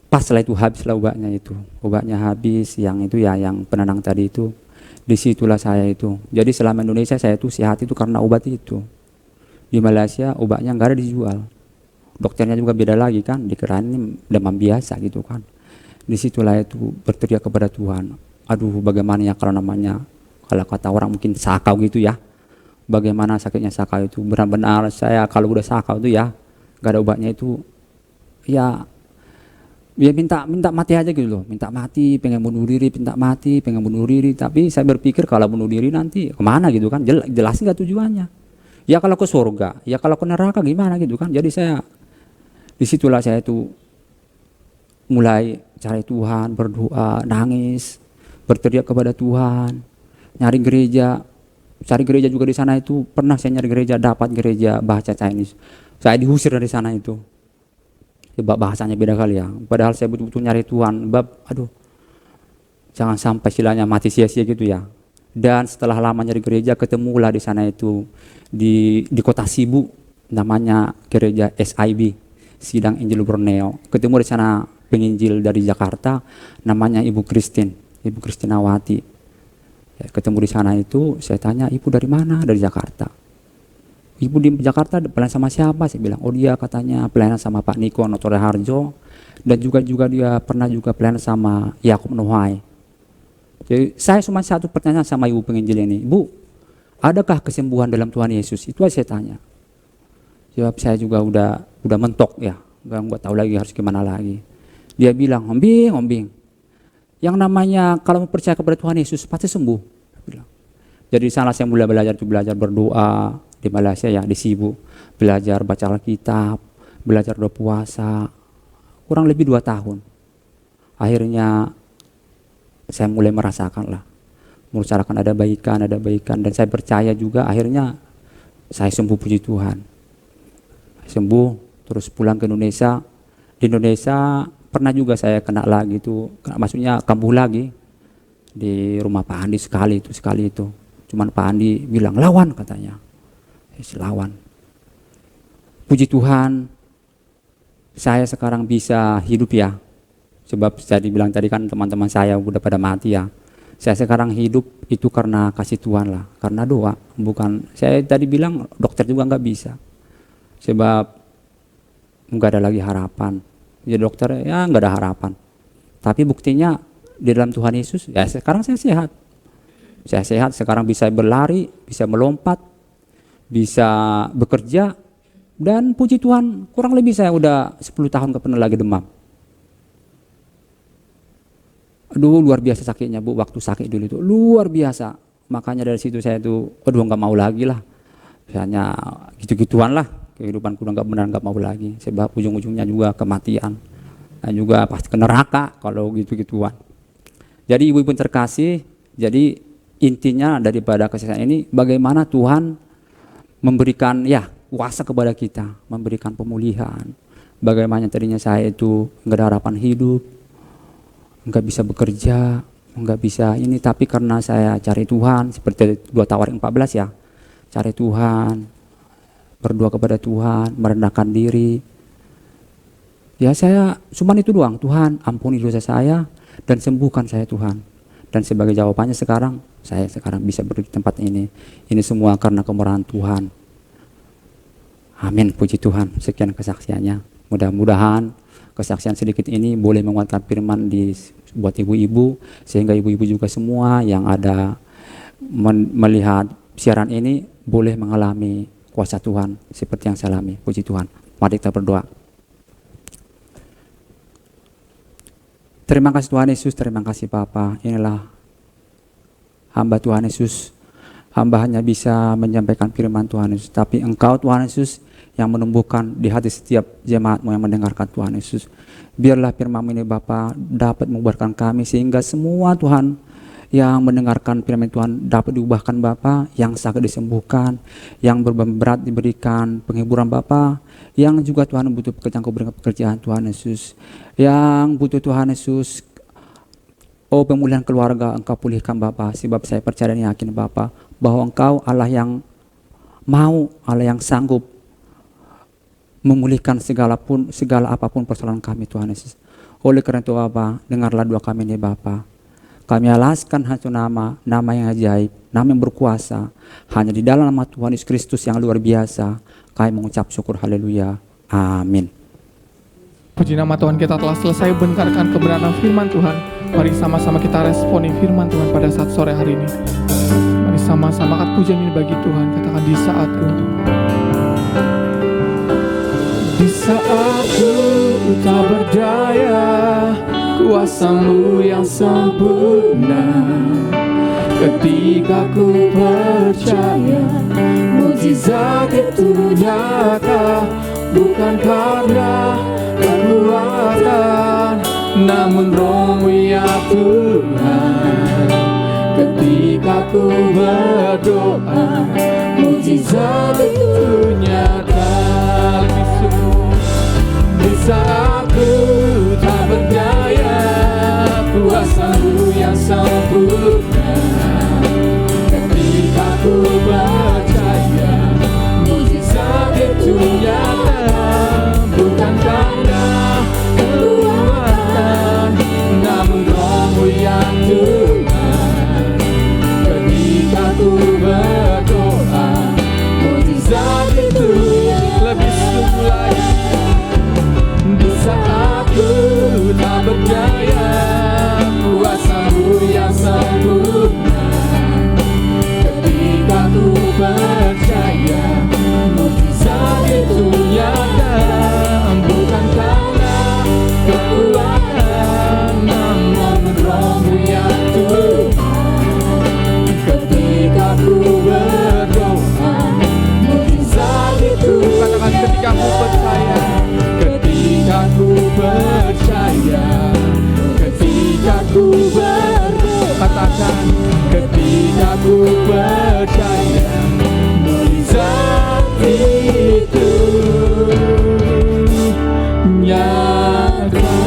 Pas setelah itu habislah obatnya itu. Obatnya habis, yang itu ya, yang penenang tadi itu. Disitulah saya itu. Jadi selama Indonesia saya itu sehat itu karena obat itu. Di Malaysia obatnya nggak ada dijual. Dokternya juga beda lagi kan, dikira ini demam biasa gitu kan. Disitulah itu berteriak kepada Tuhan. Aduh bagaimana ya kalau namanya, kalau kata orang mungkin sakau gitu ya. Bagaimana sakitnya sakau itu. Benar-benar saya kalau udah sakau itu ya, nggak ada obatnya itu. Ya minta mati aja gitu loh, minta mati, pengen bunuh diri, minta mati, pengen bunuh diri. Tapi saya berpikir kalau bunuh diri nanti kemana gitu kan, jelas nggak tujuannya. Ya kalau ke surga, ya kalau ke neraka gimana gitu kan. Jadi saya disitulah saya itu mulai cari Tuhan, berdoa, nangis, berteriak kepada Tuhan, nyari gereja. Cari gereja juga di sana itu, pernah saya nyari gereja, dapat gereja bahasa Chinese. Saya diusir dari sana itu. Bahasanya beda kali ya. Padahal saya betul-betul nyari Tuhan. Aduh, jangan sampai istilahnya mati sia-sia gitu ya. Dan setelah lamanya di gereja, ketemulah di sana itu di kota Sibu, namanya gereja SIB, Sidang Injil Borneo. Ketemu di sana penginjil dari Jakarta, namanya Ibu Kristinawati. Ya, ketemu di sana itu, saya tanya, ibu dari mana? Dari Jakarta. Ibu di Jakarta pelayanan sama siapa? Saya bilang, oh dia katanya pelayanan sama Pak Niko Notore Harjo, dan juga dia pernah juga pelayanan sama Yakub Nuhai. Jadi saya cuma satu pertanyaan sama ibu penginjil ini, Bu, adakah kesembuhan dalam Tuhan Yesus? Itu aja saya tanya. Jawab saya juga udah mentok ya, nggak tahu lagi harus gimana lagi. Dia bilang, Ombing, yang namanya kalau percaya kepada Tuhan Yesus pasti sembuh. Jadi di sana saya mulai belajar berdoa di Malaysia ya, di Sibu, belajar baca Alkitab, belajar berpuasa, kurang lebih 2 tahun. Akhirnya saya mulai merasakan ada baikan, dan saya percaya juga akhirnya saya sembuh, puji Tuhan. Sembuh, terus pulang ke Indonesia. Di Indonesia pernah juga saya kena lagi itu, maksudnya kambuh lagi di rumah Pak Andi sekali itu. Cuman Pak Andi bilang lawan katanya. Lawan. Puji Tuhan, saya sekarang bisa hidup ya. Sebab saya dibilang tadi kan teman-teman saya udah pada mati ya. Saya sekarang hidup itu karena kasih Tuhan lah, karena doa. Bukan, saya tadi bilang dokter juga nggak bisa. Sebab nggak ada lagi harapan. Ya dokter ya nggak ada harapan. Tapi buktinya di dalam Tuhan Yesus, ya sekarang saya sehat. Saya sehat, sekarang bisa berlari, bisa melompat, bisa bekerja, dan puji Tuhan kurang lebih saya udah 10 tahun gak pernah lagi demam. Aduh luar biasa sakitnya Bu, waktu sakit dulu itu luar biasa. Makanya dari situ saya tuh nggak mau lagi lah. Misalnya gitu-gituan lah, kehidupanku udah nggak benar, nggak mau lagi. Sebab ujung-ujungnya juga kematian dan juga pasti ke neraka kalau gitu-gituan. Jadi ibu-ibu terkasih, jadi intinya daripada kesaksian ini bagaimana Tuhan memberikan ya kuasa kepada kita, memberikan pemulihan. Bagaimana tadinya saya itu nggak ada harapan hidup, nggak bisa bekerja, nggak bisa ini, tapi karena saya cari Tuhan seperti 2 Tawarik 14 ya, cari Tuhan, berdoa kepada Tuhan, merendahkan diri. Ya saya cuman itu doang, Tuhan ampuni dosa saya dan sembuhkan saya Tuhan. Dan sebagai jawabannya saya sekarang bisa berdiri di tempat ini. Ini semua karena kemurahan Tuhan. Amin, puji Tuhan. Sekian kesaksiannya. Mudah-mudahan kesaksian sedikit ini boleh menguatkan firman buat ibu-ibu, sehingga ibu-ibu juga semua yang ada melihat siaran ini boleh mengalami kuasa Tuhan seperti yang saya alami. Puji Tuhan. Mari kita berdoa. Terima kasih Tuhan Yesus, terima kasih Bapa. Inilah hamba Tuhan Yesus. Hamba hanya bisa menyampaikan firman Tuhan Yesus, tapi Engkau Tuhan Yesus yang menumbuhkan di hati setiap jemaat-Mu yang mendengarkan Tuhan Yesus. Biarlah firman-Mu ini Bapa dapat mengubarkan kami, sehingga semua Tuhan yang mendengarkan firman Tuhan dapat diubahkan Bapa, yang sakit disembuhkan, yang beban berat diberikan penghiburan Bapa, yang juga Tuhan butuh pekerjaan, Kau berikan pekerjaan Tuhan Yesus, yang butuh Tuhan Yesus, oh pemulihan keluarga Engkau pulihkan Bapa. Sebab saya percaya dan yakin Bapa bahwa Engkau Allah yang mau, Allah yang sanggup memulihkan segala apapun persoalan kami Tuhan Yesus. Oleh karena itu Bapa, dengarlah doa kami ini Bapa. Kami alaskan satu nama yang ajaib, nama yang berkuasa. Hanya di dalam nama Tuhan Yesus Kristus yang luar biasa, kami mengucap syukur, haleluya, amin. Puji nama Tuhan, kita telah selesai mendengarkan kebenaran firman Tuhan. Mari sama-sama kita responi firman Tuhan pada saat sore hari ini. Mari sama-sama angkat pujian ini bagi Tuhan. Katakan di saatku. Di saatku tak berdaya, kuasa-Mu yang sempurna. Ketika ku percaya mukjizat itu nyata, bukan karena kekuatan, namun Roh-Mu ya Tuhan. Ketika ku berdoa, mukjizat itu nyata. Di saat ku tak berdaya, kuasa-Mu yang sempurna. ku percaya mujizat itu nyata, bukan karena kekuatan, namun Roh-Mu yang Tuhan. Ketika ku berdoa, mujizat itu lebih sungguh lagi. Di saat ku tak berdaya, kuasa-Mu yang sempurna. Ketika ku percaya, mujizat itu nyata, bukan karena kekuatan, namun Roh-Mu yang Tuhan. Ketika ku berdoa, mujizat itu. Katakan ketika ku percaya, ketika ku percaya, ketika ku berdoa. Katakan ketika ku percaya, mujizat itu nyata.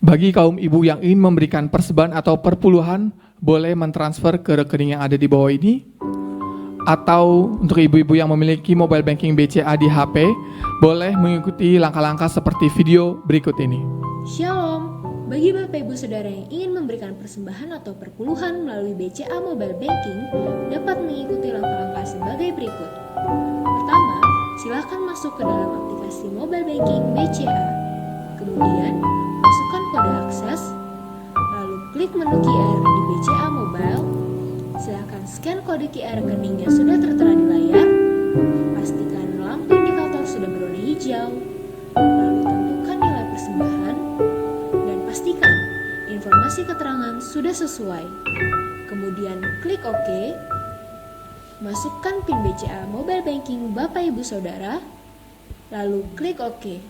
Bagi kaum ibu yang ingin memberikan persembahan atau perpuluhan, boleh mentransfer ke rekening yang ada di bawah ini. Atau untuk ibu-ibu yang memiliki mobile banking BCA di HP, boleh mengikuti langkah-langkah seperti video berikut ini. Shalom, bagi Bapak Ibu Saudara yang ingin memberikan persembahan atau perpuluhan melalui BCA Mobile Banking, dapat mengikuti langkah-langkah sebagai berikut. Pertama, silakan masuk ke dalam aplikasi Mobile Banking BCA. Kemudian, masukkan kode akses, lalu klik menu QR di BCA Mobile. Silakan scan kode QR rekening yang sudah tertera di layar. Pastikan lampu indikator sudah berwarna hijau. Lalu tentukan nilai persembahan dan pastikan informasi keterangan sudah sesuai. Kemudian klik OK. Masukkan PIN BCA Mobile Banking Bapak Ibu Saudara. Lalu klik OK.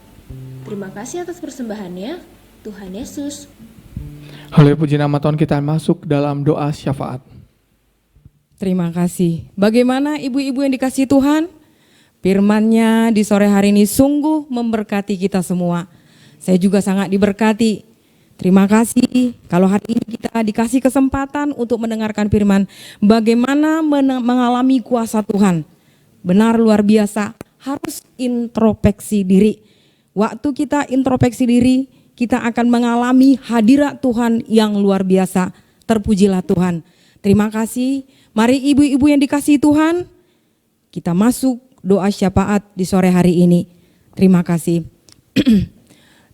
Terima kasih atas persembahannya. Tuhan Yesus. Haleluya, puji nama Tuhan. Kita masuk dalam doa syafaat. Terima kasih. Bagaimana ibu-ibu yang dikasihi Tuhan? Firman-Nya di sore hari ini sungguh memberkati kita semua. Saya juga sangat diberkati. Terima kasih kalau hari ini kita dikasih kesempatan untuk mendengarkan firman. Bagaimana mengalami kuasa Tuhan. Benar luar biasa, harus introspeksi diri. Waktu kita introspeksi diri, kita akan mengalami hadirat Tuhan yang luar biasa. Terpujilah Tuhan. Terima kasih. Mari ibu-ibu yang dikasihi Tuhan, kita masuk doa syafaat di sore hari ini. Terima kasih.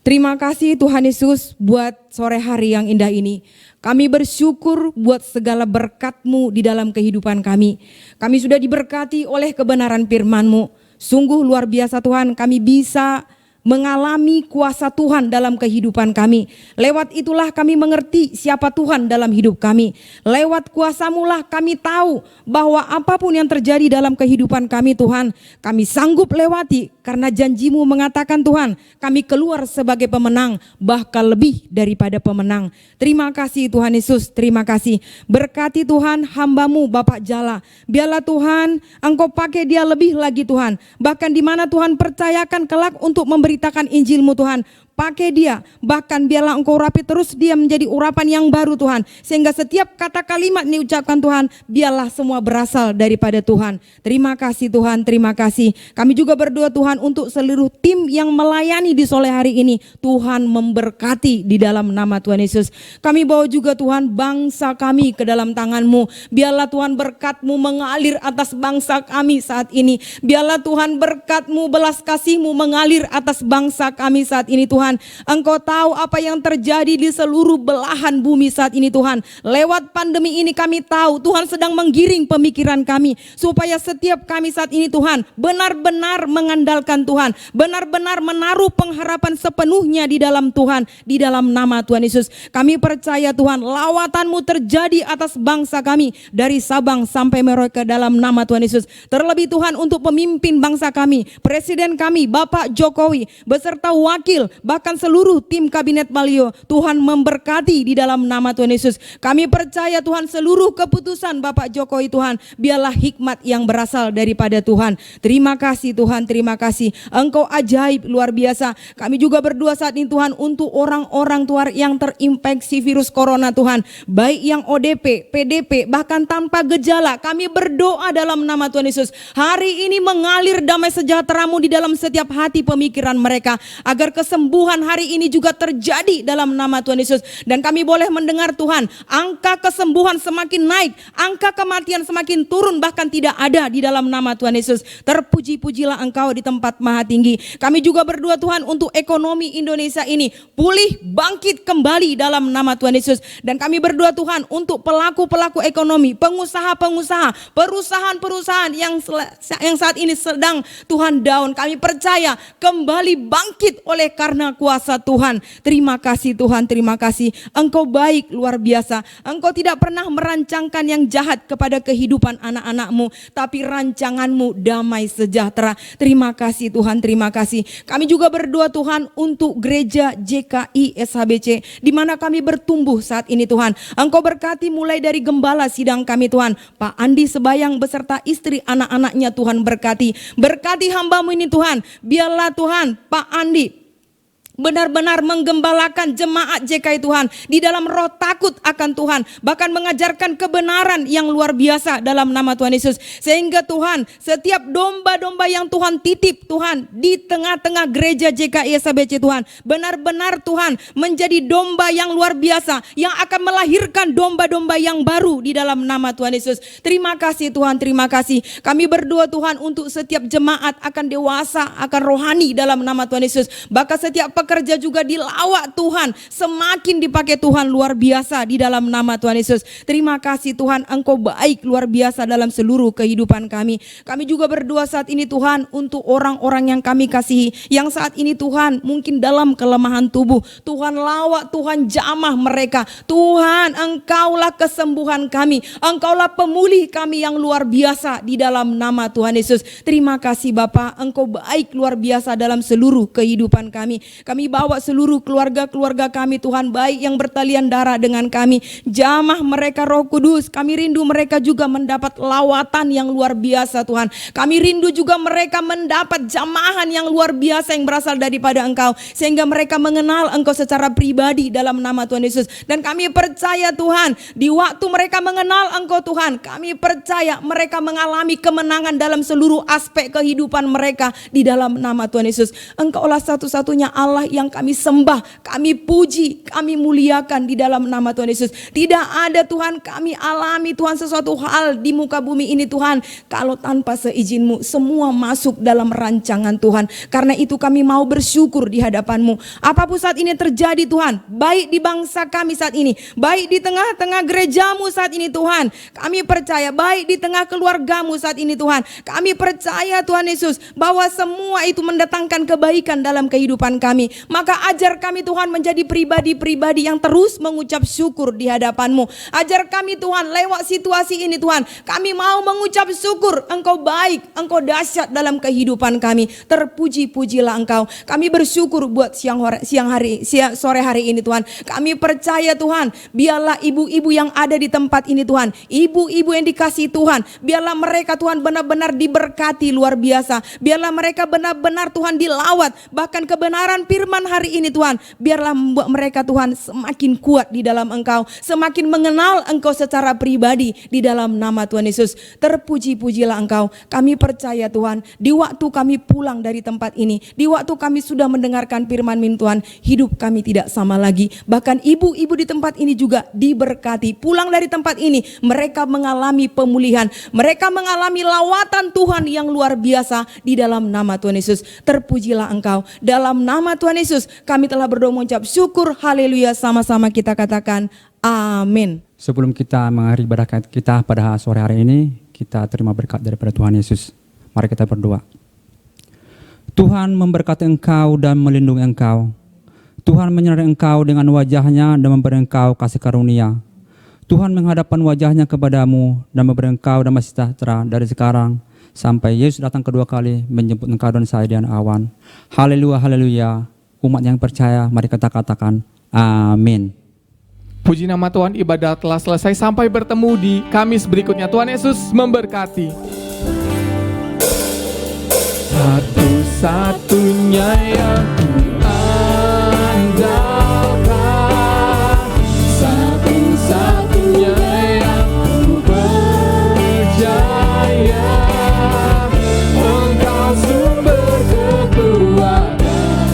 Terima kasih Tuhan Yesus buat sore hari yang indah ini. Kami bersyukur buat segala berkat-Mu di dalam kehidupan kami. Kami sudah diberkati oleh kebenaran firman-Mu. Sungguh luar biasa Tuhan, kami bisa mengalami kuasa Tuhan dalam kehidupan kami. Lewat itulah kami mengerti siapa Tuhan dalam hidup kami. Lewat kuasa-Mu lah kami tahu bahwa apapun yang terjadi dalam kehidupan kami Tuhan, kami sanggup lewati karena janji-Mu mengatakan Tuhan, kami keluar sebagai pemenang, bahkan lebih daripada pemenang. Terima kasih Tuhan Yesus, terima kasih. Berkati Tuhan hamba-Mu Bapak Jala. Biarlah Tuhan Engkau pakai dia lebih lagi Tuhan. Bahkan di mana Tuhan percayakan kelak untuk memberitakan Injil-Mu Tuhan. Pakai dia, bahkan biarlah Engkau urapi terus dia menjadi urapan yang baru Tuhan. Sehingga setiap kata kalimat yang diucapkan Tuhan, biarlah semua berasal daripada Tuhan. Terima kasih Tuhan, terima kasih. Kami juga berdoa Tuhan untuk seluruh tim yang melayani di sore hari ini. Tuhan memberkati di dalam nama Tuhan Yesus. Kami bawa juga Tuhan bangsa kami ke dalam tangan-Mu. Biarlah Tuhan berkat-Mu mengalir atas bangsa kami saat ini. Biarlah Tuhan berkat-Mu, belas kasih-Mu mengalir atas bangsa kami saat ini Tuhan. Engkau tahu apa yang terjadi di seluruh belahan bumi saat ini Tuhan. Lewat pandemi ini kami tahu Tuhan sedang menggiring pemikiran kami. Supaya setiap kami saat ini Tuhan benar-benar mengandalkan Tuhan. Benar-benar menaruh pengharapan sepenuhnya di dalam Tuhan. Di dalam nama Tuhan Yesus. Kami percaya Tuhan lawatan-Mu terjadi atas bangsa kami. Dari Sabang sampai Merauke dalam nama Tuhan Yesus. Terlebih Tuhan untuk pemimpin bangsa kami. Presiden kami Bapak Jokowi beserta wakil. Bahkan bahkan seluruh tim kabinet Balio. Tuhan memberkati di dalam nama Tuhan Yesus. Kami percaya Tuhan seluruh keputusan Bapak Jokowi Tuhan, biarlah hikmat yang berasal daripada Tuhan. Terima kasih Tuhan, terima kasih. Engkau ajaib luar biasa. Kami juga berdoa saat ini Tuhan untuk orang-orang Tuhan yang terinfeksi virus corona Tuhan, baik yang ODP, PDP, bahkan tanpa gejala. Kami berdoa dalam nama Tuhan Yesus, hari ini mengalir damai sejahtera-Mu di dalam setiap hati pemikiran mereka, agar kesembuhan hari ini juga terjadi dalam nama Tuhan Yesus. Dan kami boleh mendengar Tuhan, angka kesembuhan semakin naik, angka kematian semakin turun, bahkan tidak ada di dalam nama Tuhan Yesus. Terpuji-pujilah Engkau di tempat maha tinggi. Kami juga berdoa Tuhan untuk ekonomi Indonesia ini pulih, bangkit kembali dalam nama Tuhan Yesus. Dan kami berdoa Tuhan untuk pelaku-pelaku ekonomi, pengusaha-pengusaha, perusahaan-perusahaan yang saat ini sedang Tuhan down. Kami percaya kembali bangkit oleh karena kuasa Tuhan. Terima kasih Tuhan, terima kasih. Engkau baik luar biasa. Engkau tidak pernah merancangkan yang jahat kepada kehidupan anak-anak-Mu, tapi rancangan-Mu damai sejahtera. Terima kasih Tuhan, terima kasih. Kami juga berdoa Tuhan untuk gereja JKI SHBC, di mana kami bertumbuh saat ini Tuhan. Engkau berkati mulai dari gembala sidang kami Tuhan, Pak Andi Sebayang beserta istri anak-anaknya Tuhan berkati. Berkati hamba-Mu ini Tuhan, biarlah Tuhan Pak Andi benar-benar menggembalakan jemaat JKI Tuhan di dalam roh takut akan Tuhan, bahkan mengajarkan kebenaran yang luar biasa dalam nama Tuhan Yesus. Sehingga Tuhan, setiap domba-domba yang Tuhan titip Tuhan di tengah-tengah gereja JKI SHBC Tuhan, benar-benar Tuhan menjadi domba yang luar biasa, yang akan melahirkan domba-domba yang baru di dalam nama Tuhan Yesus. Terima kasih Tuhan, terima kasih. Kami berdoa Tuhan untuk setiap jemaat akan dewasa, akan rohani dalam nama Tuhan Yesus. Bahkan setiap pekerja juga dilawat Tuhan, semakin dipakai Tuhan luar biasa di dalam nama Tuhan Yesus. Terima kasih Tuhan, Engkau baik luar biasa dalam seluruh kehidupan kami. Kami juga berdoa saat ini Tuhan untuk orang-orang yang kami kasihi, yang saat ini Tuhan mungkin dalam kelemahan tubuh. Tuhan lawat, Tuhan jamah mereka. Tuhan, Engkaulah kesembuhan kami, Engkaulah pemulih kami yang luar biasa di dalam nama Tuhan Yesus. Terima kasih Bapa, Engkau baik luar biasa dalam seluruh kehidupan kami. Kami bawa seluruh keluarga-keluarga kami Tuhan, baik yang bertalian darah dengan kami. Jamah mereka Roh Kudus. Kami rindu mereka juga mendapat lawatan yang luar biasa Tuhan. Kami rindu juga mereka mendapat jamahan yang luar biasa yang berasal daripada Engkau, sehingga mereka mengenal Engkau secara pribadi dalam nama Tuhan Yesus. Dan kami percaya Tuhan, di waktu mereka mengenal Engkau Tuhan, kami percaya mereka mengalami kemenangan dalam seluruh aspek kehidupan mereka di dalam nama Tuhan Yesus. Engkaulah satu-satunya Allah yang kami sembah, kami puji, kami muliakan di dalam nama Tuhan Yesus. Tidak ada Tuhan kami alami Tuhan sesuatu hal di muka bumi ini Tuhan, kalau tanpa seizin-Mu. Semua masuk dalam rancangan Tuhan. Karena itu kami mau bersyukur di hadapan-Mu. Apapun saat ini terjadi Tuhan, baik di bangsa kami saat ini, baik di tengah-tengah gereja-Mu saat ini Tuhan, kami percaya, baik di tengah keluarga-Mu saat ini Tuhan, kami percaya Tuhan Yesus, bahwa semua itu mendatangkan kebaikan dalam kehidupan kami. Maka ajar kami Tuhan menjadi pribadi-pribadi yang terus mengucap syukur di hadapan-Mu. Ajar kami Tuhan lewat situasi ini Tuhan, kami mau mengucap syukur. Engkau baik, Engkau dahsyat dalam kehidupan kami. Terpuji-pujilah Engkau. Kami bersyukur buat sore hari ini Tuhan. Kami percaya Tuhan, biarlah ibu-ibu yang ada di tempat ini Tuhan, ibu-ibu yang dikasihi Tuhan, biarlah mereka Tuhan benar-benar diberkati luar biasa. Biarlah mereka benar-benar Tuhan dilawat, bahkan kebenaran firman hari ini Tuhan, biarlah membuat mereka Tuhan semakin kuat di dalam Engkau, semakin mengenal Engkau secara pribadi di dalam nama Tuhan Yesus. Terpuji-pujilah Engkau. Kami percaya Tuhan, di waktu kami pulang dari tempat ini, di waktu kami sudah mendengarkan firman-Mu Tuhan, hidup kami tidak sama lagi. Bahkan ibu-ibu di tempat ini juga diberkati. Pulang dari tempat ini, mereka mengalami pemulihan, mereka mengalami lawatan Tuhan yang luar biasa di dalam nama Tuhan Yesus. Terpujilah Engkau. Dalam nama Tuhan Yesus kami telah berdoa mengucap syukur. Haleluya. Sama-sama kita katakan amin. Sebelum kita mengakhiri ibadah kita pada sore hari ini, kita terima berkat daripada Tuhan Yesus. Mari kita berdoa. Tuhan memberkati engkau dan melindungi engkau. Tuhan menyertai engkau dengan wajahnya dan memberi engkau kasih karunia. Tuhan menghadapkan wajahnya kepadamu dan memberi engkau damai sejahtera dari sekarang sampai Yesus datang kedua kali menjemput engkau dan saya di awan. Haleluya, haleluya. umat yang percaya, mari kita katakan amin. Puji nama Tuhan, ibadah telah selesai. Sampai bertemu di Kamis berikutnya. Tuhan Yesus memberkati. Satu-satunya yang andalkan, satu-satunya yang ku percaya, Engkau sumber kekuatan,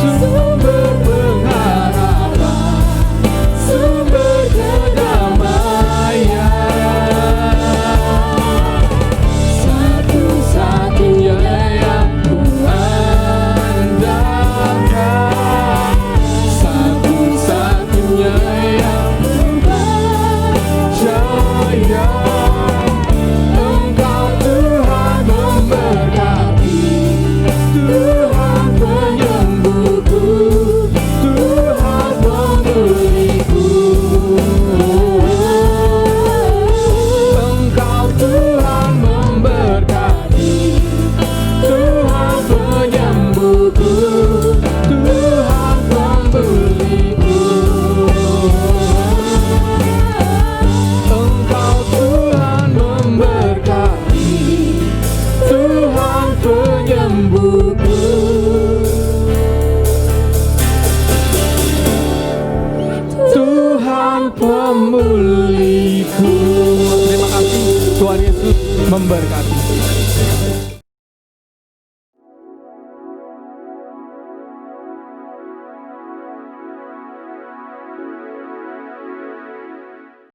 sumber pengharapan, sumber kedamaian. Satu-satunya yang ku andalkan, satu-satunya yang ku percaya, Engkau Tuhan memberkati, Tuhan penyembuhku, Tuhan pemulihku. Engkau Tuhan memberkati, Tuhan penyembuhku, Tuhan pemulihku. Engkau Tuhan memberkati, Tuhan penyembuhku, Tuhan pemulihku. Terima kasih, Tuhan Yesus memberkati.